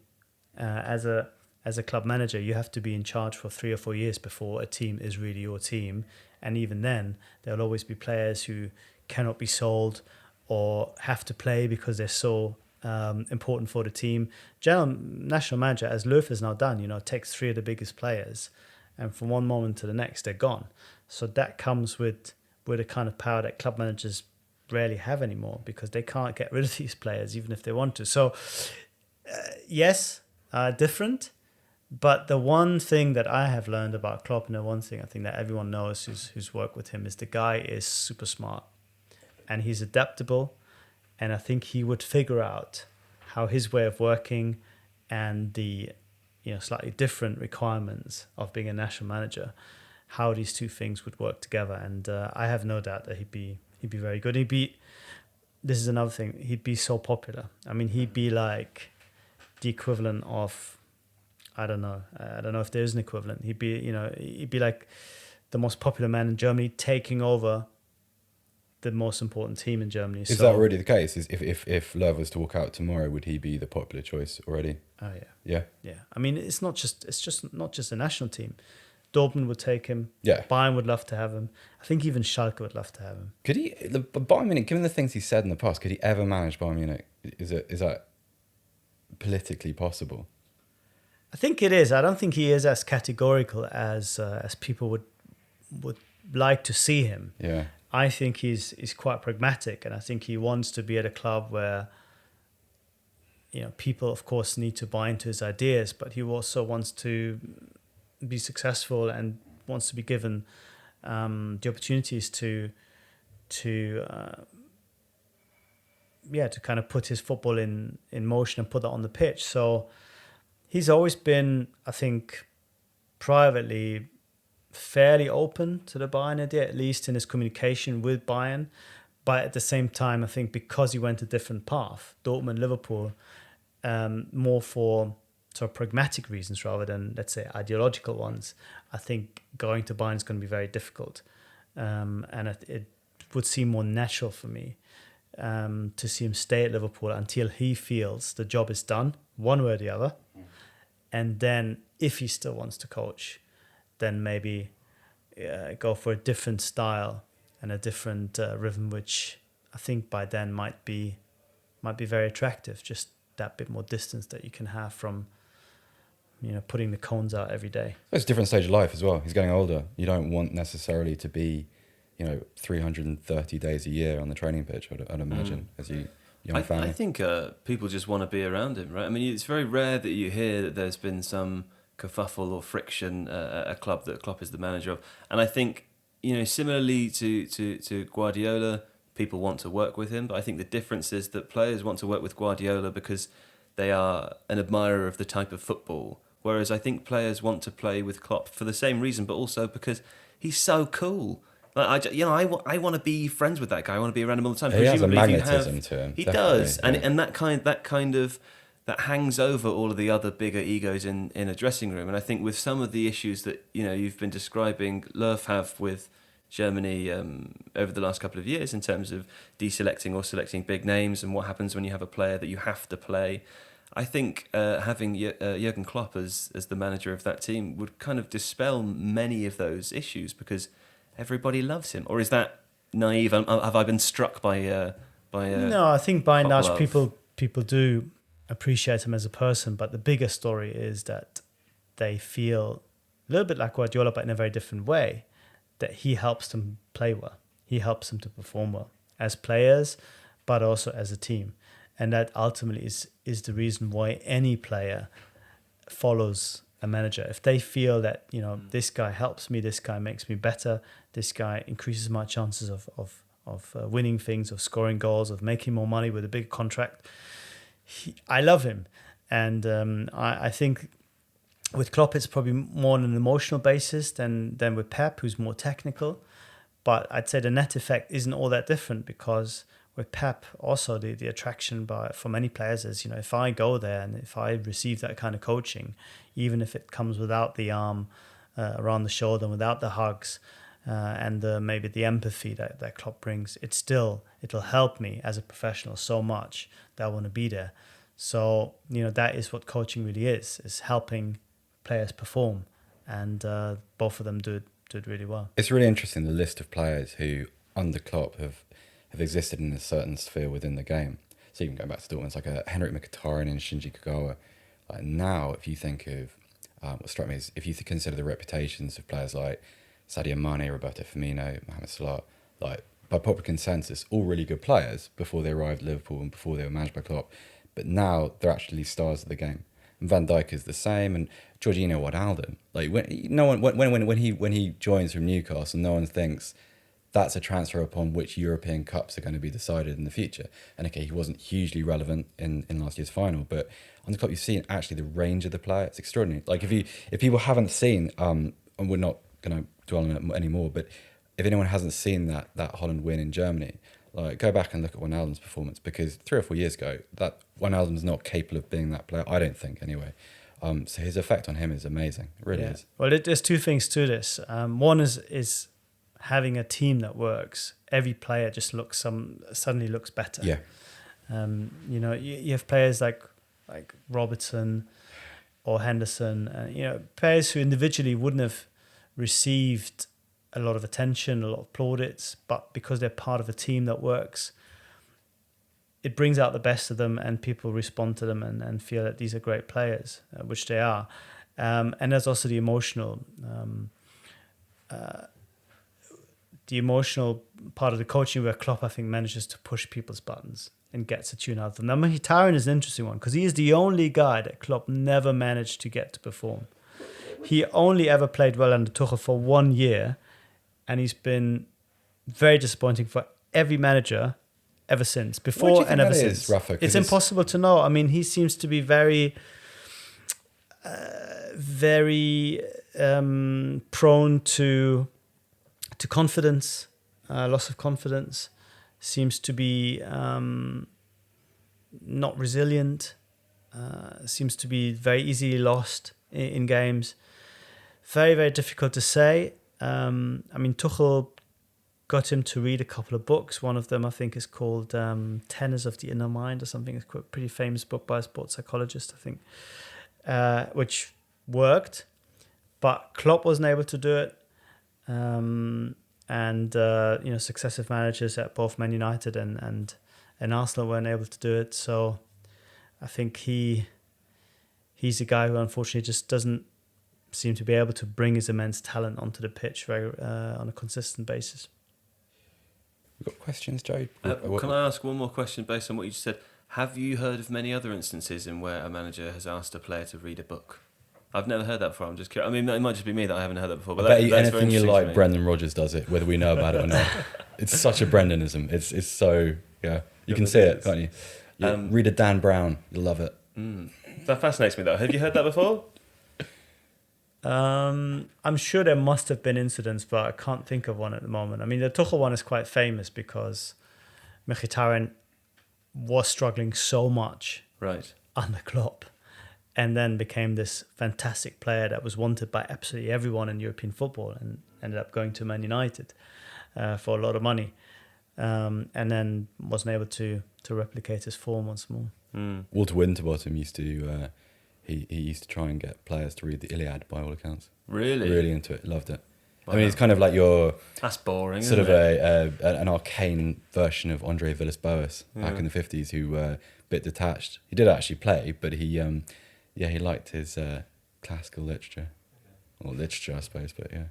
C: As a club manager, you have to be in charge for 3 or 4 years before a team is really your team. And even then, there'll always be players who cannot be sold or have to play because they're so important for the team. National manager, as Löw has now done, takes 3 of the biggest players, and from one moment to the next, they're gone. So that comes with a kind of power that club managers rarely have anymore, because they can't get rid of these players even if they want to. So yes, different. But the one thing that I have learned about Klopp, and the one thing I think that everyone knows who's worked with him, is the guy is super smart and he's adaptable. And I think he would figure out how his way of working and the slightly different requirements of being a national manager, how these two things would work together. And I have no doubt that he'd be very good. This is another thing, he'd be so popular. I mean, he'd be like the equivalent of, I don't know if there's an equivalent. He'd be like the most popular man in Germany, taking over the most important team in Germany.
B: Is that already the case? If Löw was to walk out tomorrow, would he be the popular choice already?
C: Oh yeah. I mean, it's not just a national team. Dortmund would take him.
B: Yeah.
C: Bayern would love to have him. I think even Schalke would love to have him.
B: Could he? Bayern Munich, given the things he said in the past, could he ever manage Bayern Munich? Is that politically possible?
C: I think it is. I don't think he is as categorical as people would like to see him.
B: Yeah.
C: I think he's quite pragmatic, and I think he wants to be at a club where people, of course, need to buy into his ideas, but he also wants to be successful and wants to be given the opportunities to kind of put his football in motion and put that on the pitch. So he's always been, I think, privately fairly open to the Bayern idea, at least in his communication with Bayern. But at the same time, I think because he went a different path, Dortmund, Liverpool, more for sort of pragmatic reasons rather than, let's say, ideological ones, I think going to Bayern is going to be very difficult. And it would seem more natural for me to see him stay at Liverpool until he feels the job is done, one way or the other. And then if he still wants to coach, then maybe go for a different style and a different rhythm, which I think by then might be very attractive. Just that bit more distance that you can have from putting the cones out every day.
B: It's a different stage of life as well. He's getting older. You don't want necessarily to be 330 days a year on the training pitch, I'd imagine, as you young family.
A: I think people just want to be around him, right? I mean, it's very rare that you hear that there's been some kerfuffle or friction at a club that Klopp is the manager of. And I think, similarly to Guardiola, people want to work with him. But I think the difference is that players want to work with Guardiola because they are an admirer of the type of football. Whereas I think players want to play with Klopp for the same reason, but also because he's so cool. Like I want to be friends with that guy. I want to be around him all the time.
B: He has a magnetism to him.
A: He
B: definitely.
A: does, and that kind of that hangs over all of the other bigger egos in a dressing room. And I think with some of the issues that you've been describing, Löw have with Germany over the last couple of years in terms of deselecting or selecting big names and what happens when you have a player that you have to play. I think having Jurgen Klopp as the manager of that team would kind of dispel many of those issues because everybody loves him. Or is that naive? Have I been struck by
C: No, I think by and large
A: love?
C: people do appreciate him as a person, but the bigger story is that they feel a little bit like Guardiola, but in a very different way, that he helps them play well. He helps them to perform well as players, but also as a team. And that ultimately is the reason why any player follows a manager. If they feel that, this guy helps me, this guy makes me better, this guy increases my chances of winning things, of scoring goals, of making more money with a big contract, I love him. And I think with Klopp, it's probably more on an emotional basis than with Pep, who's more technical. But I'd say the net effect isn't all that different, because with Pep, also the attraction for many players is, if I go there and if I receive that kind of coaching, even if it comes without the arm around the shoulder, without the hugs, and maybe the empathy that Klopp brings, it'll help me as a professional so much that I want to be there. So, that is what coaching really is helping players perform, and both of them do it really well.
B: It's really interesting, the list of players who under Klopp have existed in a certain sphere within the game. So even going back to Dortmund, it's like a Henrik Mkhitaryan and Shinji Kagawa. Like now, if you think of what struck me is, if you consider the reputations of players like Sadio Mane, Roberto Firmino, Mohamed Salah, like by popular consensus, all really good players before they arrived at Liverpool and before they were managed by Klopp. But now they're actually stars of the game. And Van Dijk is the same, and Jorginho Wijnaldum. Like when he joins from Newcastle, no one thinks that's a transfer upon which European cups are going to be decided in the future. And okay, he wasn't hugely relevant in last year's final, but on the Klopp, you've seen actually the range of the player. It's extraordinary. Like if people haven't seen, and we're not going to dwell on it anymore, but if anyone hasn't seen that Holland win in Germany, like go back and look at Wijnaldum's performance, because 3 or 4 years ago, that Wijnaldum's not capable of being that player. I don't think, anyway. So his effect on him is amazing. It really is.
C: Well, there's two things to this. One is having a team that works. Every player just suddenly looks better.
B: Yeah.
C: You have players like Robertson or Henderson, players who individually wouldn't have received a lot of attention, a lot of plaudits, but because they're part of a team that works, it brings out the best of them, and people respond to them and feel that these are great players, which they are. And there's also the emotional part of the coaching, where Klopp, I think, manages to push people's buttons and gets a tune out of them. Now, Mkhitaryan is an interesting one, because he is the only guy that Klopp never managed to get to perform. He only ever played well under Tuchel for 1 year, and he's been very disappointing for every manager ever since, before and ever since.
B: Rafa?
C: It's impossible to know. I mean, he seems to be very prone to confidence, loss of confidence. Seems to be not resilient. Seems to be very easily lost in games. Very, very difficult to say. I mean, Tuchel got him to read a couple of books. One of them, I think, is called Tenors of the Inner Mind or something. It's a pretty famous book by a sports psychologist, I think, which worked. But Klopp wasn't able to do it. Successive managers at both Man United and Arsenal weren't able to do it. So I think he's a guy who unfortunately just doesn't seem to be able to bring his immense talent onto the pitch on a consistent basis.
B: We've got questions, Joe?
A: Can I ask one more question based on what you just said? Have you heard of many other instances in where a manager has asked a player to read a book? I've never heard that before. I'm just curious. I mean, it might just be me that I haven't heard that before. But
B: I bet anything you like, Brendan Rodgers does it, whether we know about it or not. It's such a Brendanism. It's so, yeah. You can see it, can't you? Read a Dan Brown. You'll love it.
A: That fascinates me, though. Have you heard that before?
C: I'm sure there must have been incidents, but I can't think of one at the moment. I mean, the Tuchel one is quite famous because Mkhitaryan was struggling so much under Klopp, and then became this fantastic player that was wanted by absolutely everyone in European football, and ended up going to Man United for a lot of money, and then wasn't able to replicate his form once more.
B: Walter Winterbottom used to he used to try and get players to read the Iliad by all accounts. Really into it. Loved it. Wow. I mean, it's kind of like
A: that's boring,
B: sort
A: isn't
B: of an arcane version of Andre Villas-Boas back in the 50s, who were a bit detached. He did actually play, but he liked his classical literature. Or literature, I suppose, but yeah.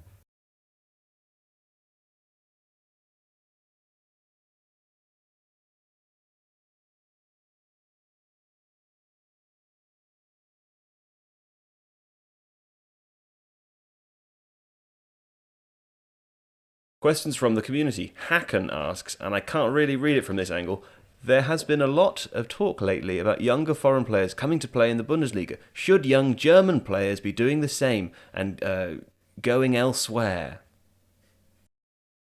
A: Questions from the community. Hacken asks, and I can't really read it from this angle, There has been a lot of talk lately about younger foreign players coming to play in the Bundesliga. Should young German players be doing the same and going elsewhere?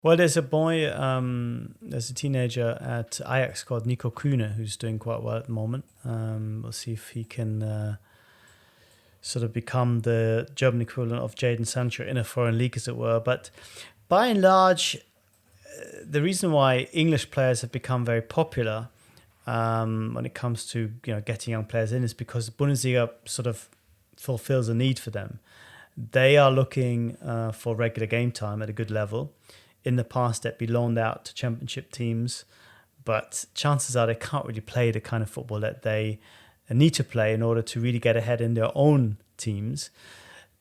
C: Well, there's a boy, there's a teenager at Ajax called Nico Kühne who's doing quite well at the moment. We'll see if he can sort of become the German equivalent of Jadon Sancho in a foreign league, as it were. But by and large, the reason why English players have become very popular when it comes to getting young players in is because the Bundesliga sort of fulfills a need for them. They are looking for regular game time at a good level. In the past, they'd be loaned out to championship teams, but chances are they can't really play the kind of football that they need to play in order to really get ahead in their own teams.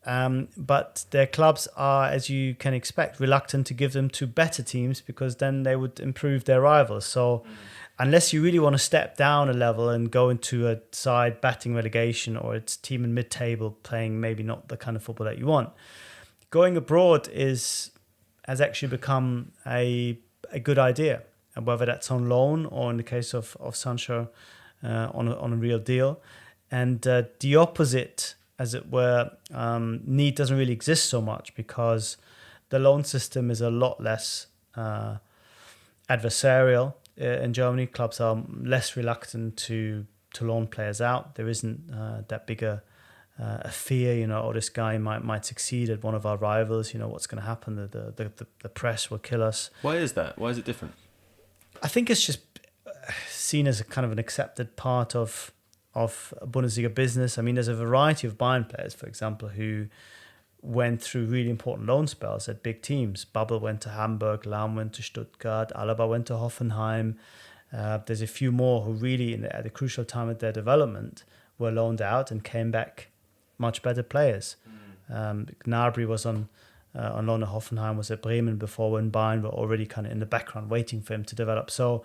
C: But their clubs are, as you can expect, reluctant to give them to better teams because then they would improve their rivals. So unless you really want to step down a level and go into a side batting relegation or it's team in mid-table playing maybe not the kind of football that you want, going abroad has actually become a good idea, and whether that's on loan or in the case of Sancho on a real deal. And the opposite, as it were, need doesn't really exist so much because the loan system is a lot less adversarial in Germany. Clubs are less reluctant to loan players out. There isn't that big a fear, this guy might succeed at one of our rivals. What's going to happen? The press will kill us.
A: Why is that? Why is it different?
C: I think it's just seen as a kind of an accepted part of Bundesliga business. I mean, there's a variety of Bayern players, for example, who went through really important loan spells at big teams. Babbel went to Hamburg, Lahm went to Stuttgart, Alaba went to Hoffenheim. There's a few more who really, at a crucial time of their development, were loaned out and came back much better players. Gnabry was on loan at Hoffenheim, was at Bremen before, when Bayern were already kind of in the background waiting for him to develop. So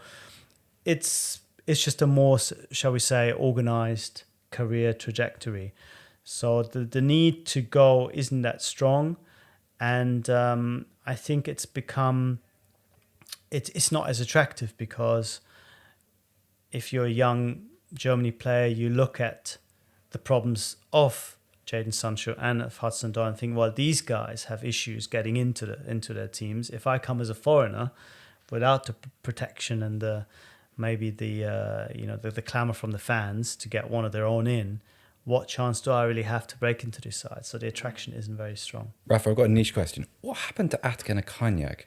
C: it's just a more, shall we say, organized career trajectory. So the need to go isn't that strong, and I think it's become it's not as attractive because if you're a young Germany player, you look at the problems of Jadon Sancho and of Hudson-Odoi and think, well, these guys have issues getting into their teams. If I come as a foreigner without the protection and the clamour from the fans to get one of their own in, what chance do I really have to break into this side? So the attraction isn't very strong.
B: Rafa, I've got a niche question. What happened to Atakan Akanyak?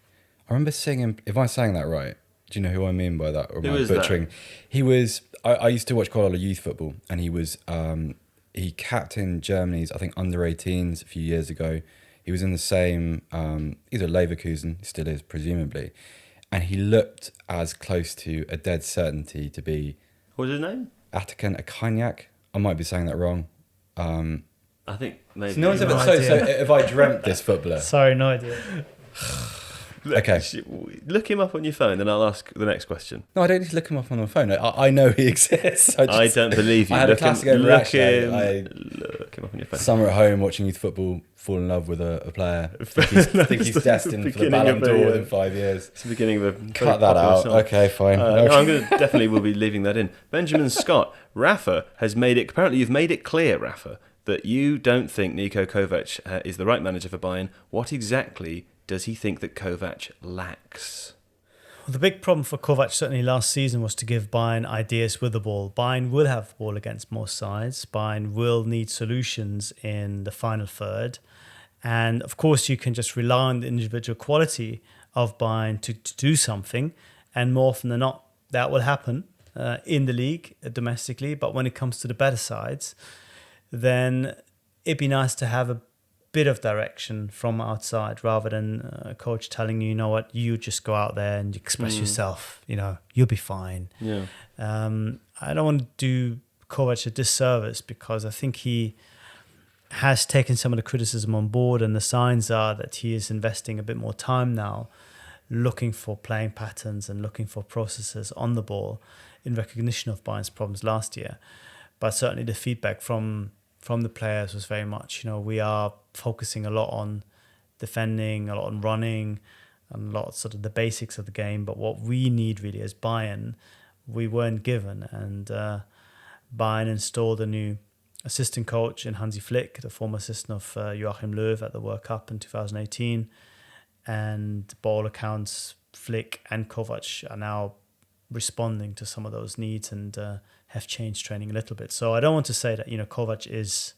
B: I remember seeing him, if I'm saying that right, do you know who I mean by that? Or am I butchering? That? He was, I used to watch quite a lot of youth football, and he was, he captained Germany's, I think, under-18s a few years ago. He was in the same, either Leverkusen, still is, presumably, and he looked as close to a dead certainty to be...
A: What was his name?
B: Atakan Akanyak. I might be saying that wrong.
A: I think maybe.
B: So no one's ever. So if I dreamt this footballer.
C: Sorry, no idea.
B: Okay.
A: Look him up on your phone, then I'll ask the next question.
B: No, I don't need to look him up on my phone. I know he exists.
A: I don't believe you.
B: I had a classic overreaction.
A: Look him up on your phone.
B: Summer at home watching youth football, fall in love with a player. Think he's destined for the Ballon d'Or within 5 years.
A: It's the beginning of a...
B: Cut that out. Song. Okay, fine.
A: No, I'm going to definitely will be leaving that in. Benjamin Scott, Rafa has made it... Apparently you've made it clear, Rafa, that you don't think Niko Kovac is the right manager for Bayern. What exactly does he think that Kovac lacks?
C: Well, the big problem for Kovac certainly last season was to give Bayern ideas with the ball. Bayern will have the ball against most sides. Bayern will need solutions in the final third. And of course, you can just rely on the individual quality of Bayern to do something. And more often than not, that will happen in the league domestically. But when it comes to the better sides, then it'd be nice to have a bit of direction from outside rather than a coach telling you, you know what, you just go out there and express yourself, you'll be fine.
A: Yeah.
C: I don't want to do Kovac a disservice because I think he has taken some of the criticism on board, and the signs are that he is investing a bit more time now looking for playing patterns and looking for processes on the ball in recognition of Bayern's problems last year. But certainly the feedback from the players was very much, we are focusing a lot on defending, a lot on running, and a lot sort of the basics of the game. But what we need really as Bayern, we weren't given. And Bayern installed a new assistant coach in Hansi Flick, the former assistant of Joachim Löw at the World Cup in 2018. And by all accounts, Flick and Kovac are now responding to some of those needs and have changed training a little bit. So I don't want to say that, Kovac is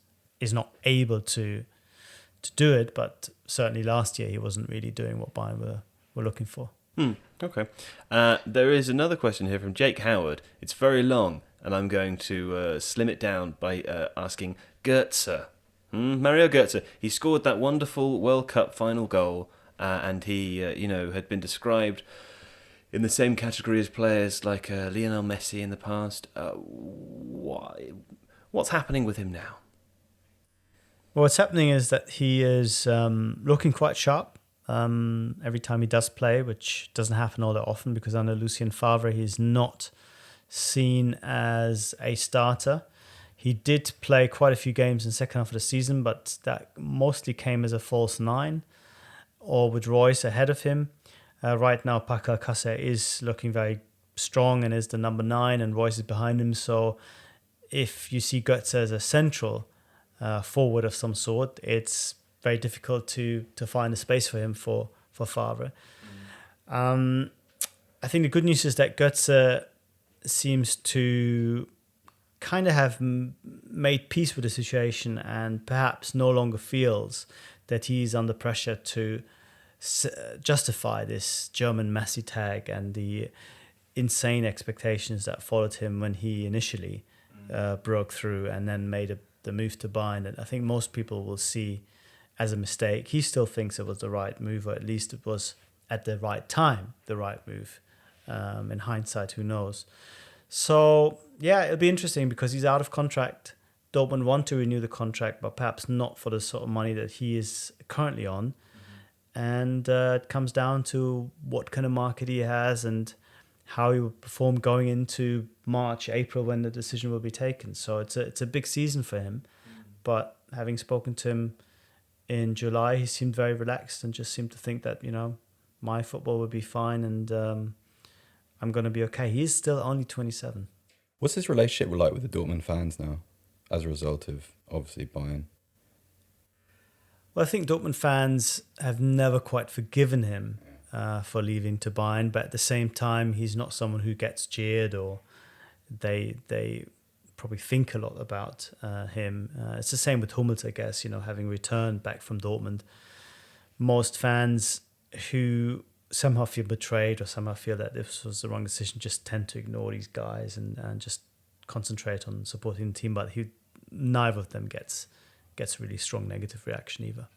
C: not able to do it, but certainly last year he wasn't really doing what Bayern were looking for.
A: Okay. There is another question here from Jake Howard. It's very long, and I'm going to slim it down by asking Götze. Mario Götze. He scored that wonderful World Cup final goal, and he, had been described in the same category as players like Lionel Messi in the past. What's happening with him now?
C: Well, what's happening is that he is looking quite sharp every time he does play, which doesn't happen all that often because under Lucien Favre, he's not seen as a starter. He did play quite a few games in the second half of the season, but that mostly came as a false nine or with Royce ahead of him. Right now, Bakary Jatta is looking very strong and is the number 9, and Royce is behind him. So if you see Götze as a central forward of some sort, it's very difficult to find a space for him for Favre. I think the good news is that Götze seems to kind of have made peace with the situation and perhaps no longer feels that he's under pressure to justify this German Messi tag and the insane expectations that followed him when he initially broke through and then made the move to Bayern. And I think most people will see as a mistake. He still thinks it was the right move, or at least it was at the right time, the right move. In hindsight, who knows? So, yeah, it'll be interesting because he's out of contract. Dortmund want to renew the contract, but perhaps not for the sort of money that he is currently on. And it comes down to what kind of market he has and how he will perform going into March, April, when the decision will be taken. So it's a big season for him. But having spoken to him in July, he seemed very relaxed and just seemed to think that, my football would be fine and I'm going to be okay. He is still only 27.
B: What's his relationship like with the Dortmund fans now as a result of, obviously, Bayern?
C: Well, I think Dortmund fans have never quite forgiven him for leaving to Bayern, but at the same time, he's not someone who gets jeered or they probably think a lot about him. It's the same with Hummels, I guess, having returned back from Dortmund. Most fans who somehow feel betrayed or somehow feel that this was the wrong decision just tend to ignore these guys and just concentrate on supporting the team, but neither of them gets a really strong negative reaction either.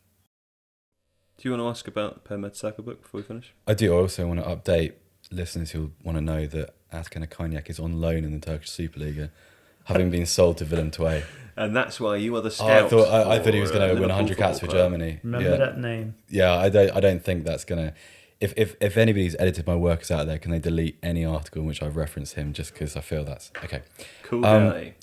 A: Do you want to ask about Per Mertesacker book before we finish?
B: I do. I also want to update listeners who want to know that Özkan Akınyak is on loan in the Turkish Superliga, having been sold to Willem II.
A: And that's why you are the scout.
B: I thought he was going to win 100 caps for Germany.
C: Remember that name?
B: Yeah, I don't think that's going to... If anybody's edited my works out there, can they delete any article in which I've referenced him just because I feel that's... Okay.
A: Cool guy.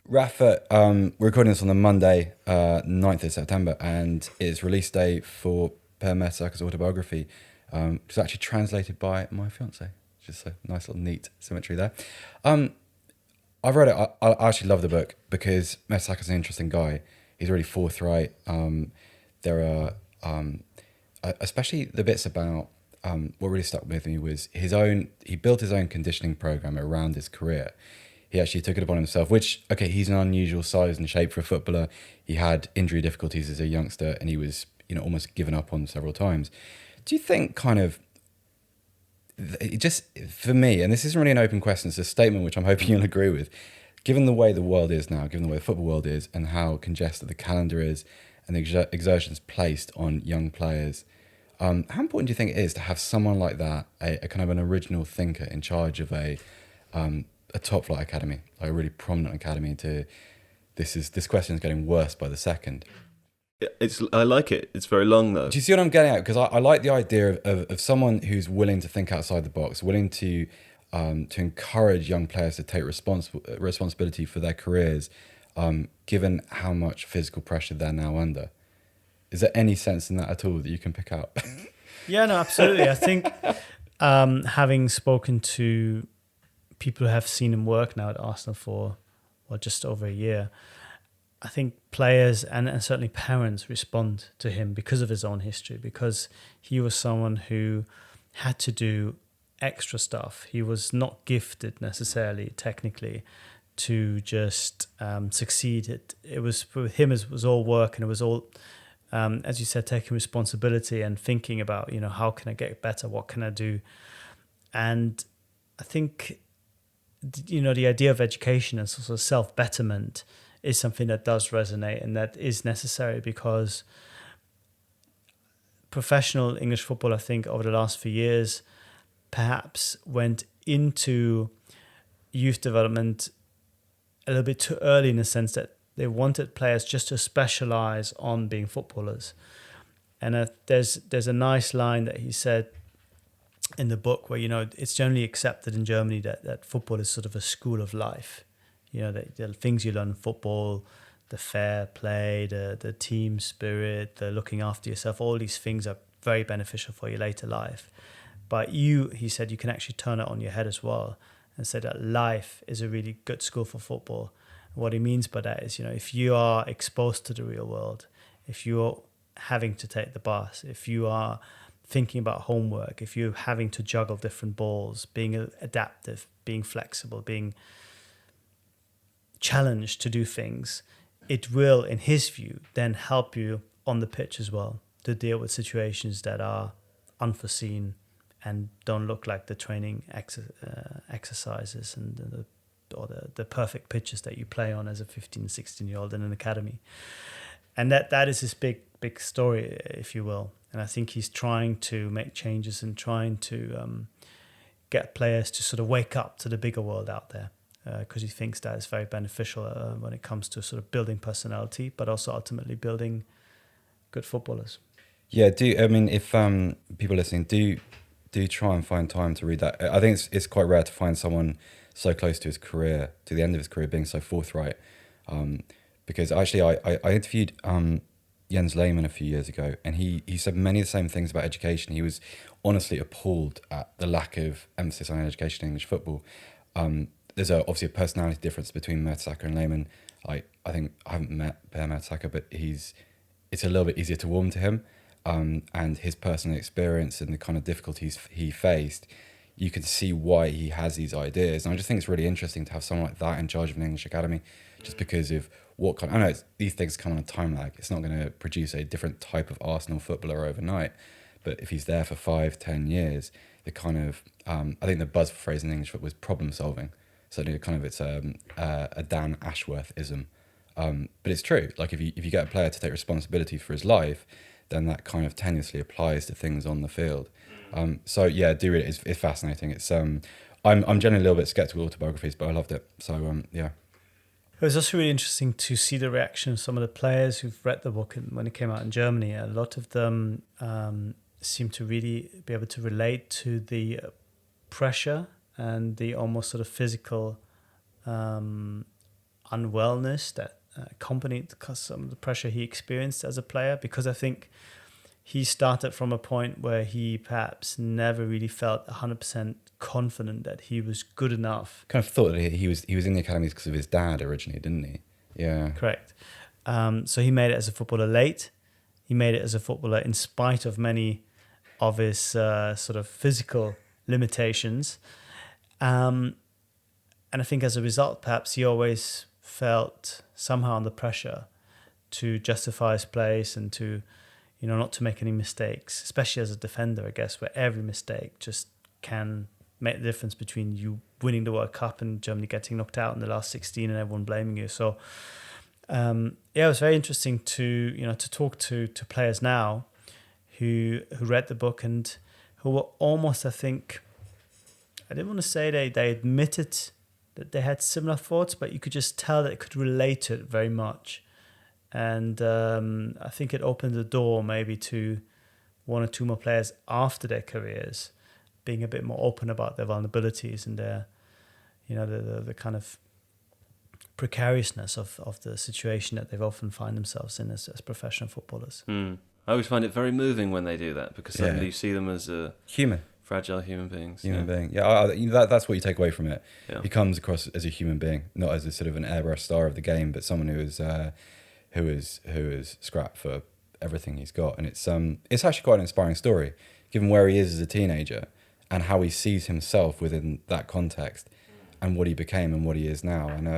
B: Rafa, we're recording this on the Monday, 9th of September, and it's release day for Per Mertesacker's autobiography. It's actually translated by my fiancée. Just a nice little neat symmetry there. I've read it. I actually love the book because Mertesacker's an interesting guy. He's really forthright. There are, especially the bits about what really stuck with me was he built his own conditioning program around his career. He actually took it upon himself, which, okay, he's an unusual size and shape for a footballer. He had injury difficulties as a youngster and he was, almost given up on several times. Do you think it just, for me, and this isn't really an open question, it's a statement which I'm hoping you'll agree with, given the way the world is now, given the way the football world is and how congested the calendar is and the exertions placed on young players, how important do you think it is to have someone like that, a kind of an original thinker in charge of a top flight academy, like a really prominent academy? This question is getting worse by the second.
A: I like it. It's very long though.
B: Do you see what I'm getting at? Because I like the idea of someone who's willing to think outside the box, willing to encourage young players to take responsibility for their careers, given how much physical pressure they're now under. Is there any sense in that at all that you can pick out?
C: Yeah, no, absolutely. I think having spoken to people who have seen him work now at Arsenal for just over a year, I think players and certainly parents respond to him because of his own history, because he was someone who had to do extra stuff. He was not gifted necessarily technically to just succeed. It was, with him, it was all work, and it was all, as you said, taking responsibility and thinking about, how can I get better? What can I do? And I think, the idea of education and sort of self-betterment is something that does resonate and that is necessary, because professional English football, I think, over the last few years, perhaps went into youth development a little bit too early, in the sense that they wanted players just to specialize on being footballers. And there's a nice line that he said in the book where, it's generally accepted in Germany that football is sort of a school of life. The things you learn in football, the fair play, the team spirit, the looking after yourself, all these things are very beneficial for your later life. But he said, you can actually turn it on your head as well and say that life is a really good school for football. And what he means by that is, if you are exposed to the real world, if you're having to take the bus, if you are thinking about homework, if you're having to juggle different balls, being adaptive, being flexible, being challenged to do things, it will, in his view, then help you on the pitch as well to deal with situations that are unforeseen and don't look like the training exercises and the perfect pitches that you play on as a 15, 16-year-old in an academy. And that is his big story, if you will. And I think he's trying to make changes and trying to get players to sort of wake up to the bigger world out there, because he thinks that is very beneficial when it comes to sort of building personality, but also ultimately building good footballers.
B: Yeah, if people listening, do try and find time to read that. I think it's quite rare to find someone so close to his career, to the end of his career, being so forthright. Because actually, I interviewed Jens Lehmann a few years ago, and he said many of the same things about education. He was honestly appalled at the lack of emphasis on education in English football. There's obviously a personality difference between Mertesacker and Lehmann. I think I haven't met Per Mertesacker, but it's a little bit easier to warm to him. And his personal experience and the kind of difficulties he faced, you can see why he has these ideas. And I just think it's really interesting to have someone like that in charge of an English academy, just because of what kind. I know these things come on a time lag. It's not going to produce a different type of Arsenal footballer overnight, but if he's there for 5-10 years, the kind of I think the buzz phrase in English football is problem solving. So it's a Dan Ashworth-ism, but it's true. Like if you get a player to take responsibility for his life, then that kind of tenuously applies to things on the field. So yeah, do read it. It's fascinating. It's I'm generally a little bit skeptical of autobiographies, but I loved it. So yeah.
C: It was also really interesting to see the reaction of some of the players who've read the book when it came out in Germany. A lot of them seem to really be able to relate to the pressure and the almost sort of physical unwellness that accompanied some of the pressure he experienced as a player, because I think he started from a point where he perhaps never really felt 100% confident that he was good enough.
B: Kind of thought that he was in the academies because of his dad originally, didn't he? Yeah.
C: Correct. So he made it as a footballer late. He made it as a footballer in spite of many of his sort of physical limitations. And I think as a result, perhaps he always felt somehow under pressure to justify his place and to, not to make any mistakes, especially as a defender, I guess, where every mistake just can make the difference between you winning the World Cup and Germany getting knocked out in the last 16 and everyone blaming you. So, it was very interesting to talk to players now who read the book and who were almost, I think, I didn't want to say they admitted that they had similar thoughts, but you could just tell that it could relate to it very much. And I think it opened the door maybe to one or two more players after their careers being a bit more open about their vulnerabilities and their, the kind of precariousness of the situation that they've often find themselves in as professional footballers.
A: I always find it very moving when they do that, because suddenly you see them as a
B: human.
A: Fragile human beings.
B: Human being. Yeah, that's what you take away from it.
A: Yeah.
B: He comes across as a human being, not as a sort of an airbrush star of the game, but someone who is scrapped for everything he's got. And it's actually quite an inspiring story, given where he is as a teenager and how he sees himself within that context and what he became and what he is now. And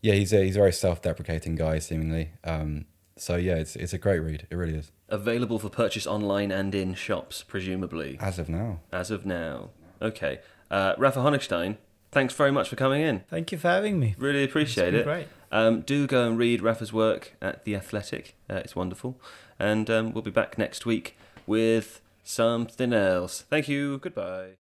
B: he's a very self-deprecating guy, seemingly. So yeah, it's a great read. It really is.
A: Available for purchase online and in shops, presumably.
B: As of now.
A: Okay. Rafa Honigstein, thanks very much for coming in.
C: Thank you for having me.
A: Really appreciate it.
C: Great.
A: Do go and read Rafa's work at The Athletic. It's wonderful. And we'll be back next week with something else. Thank you. Goodbye.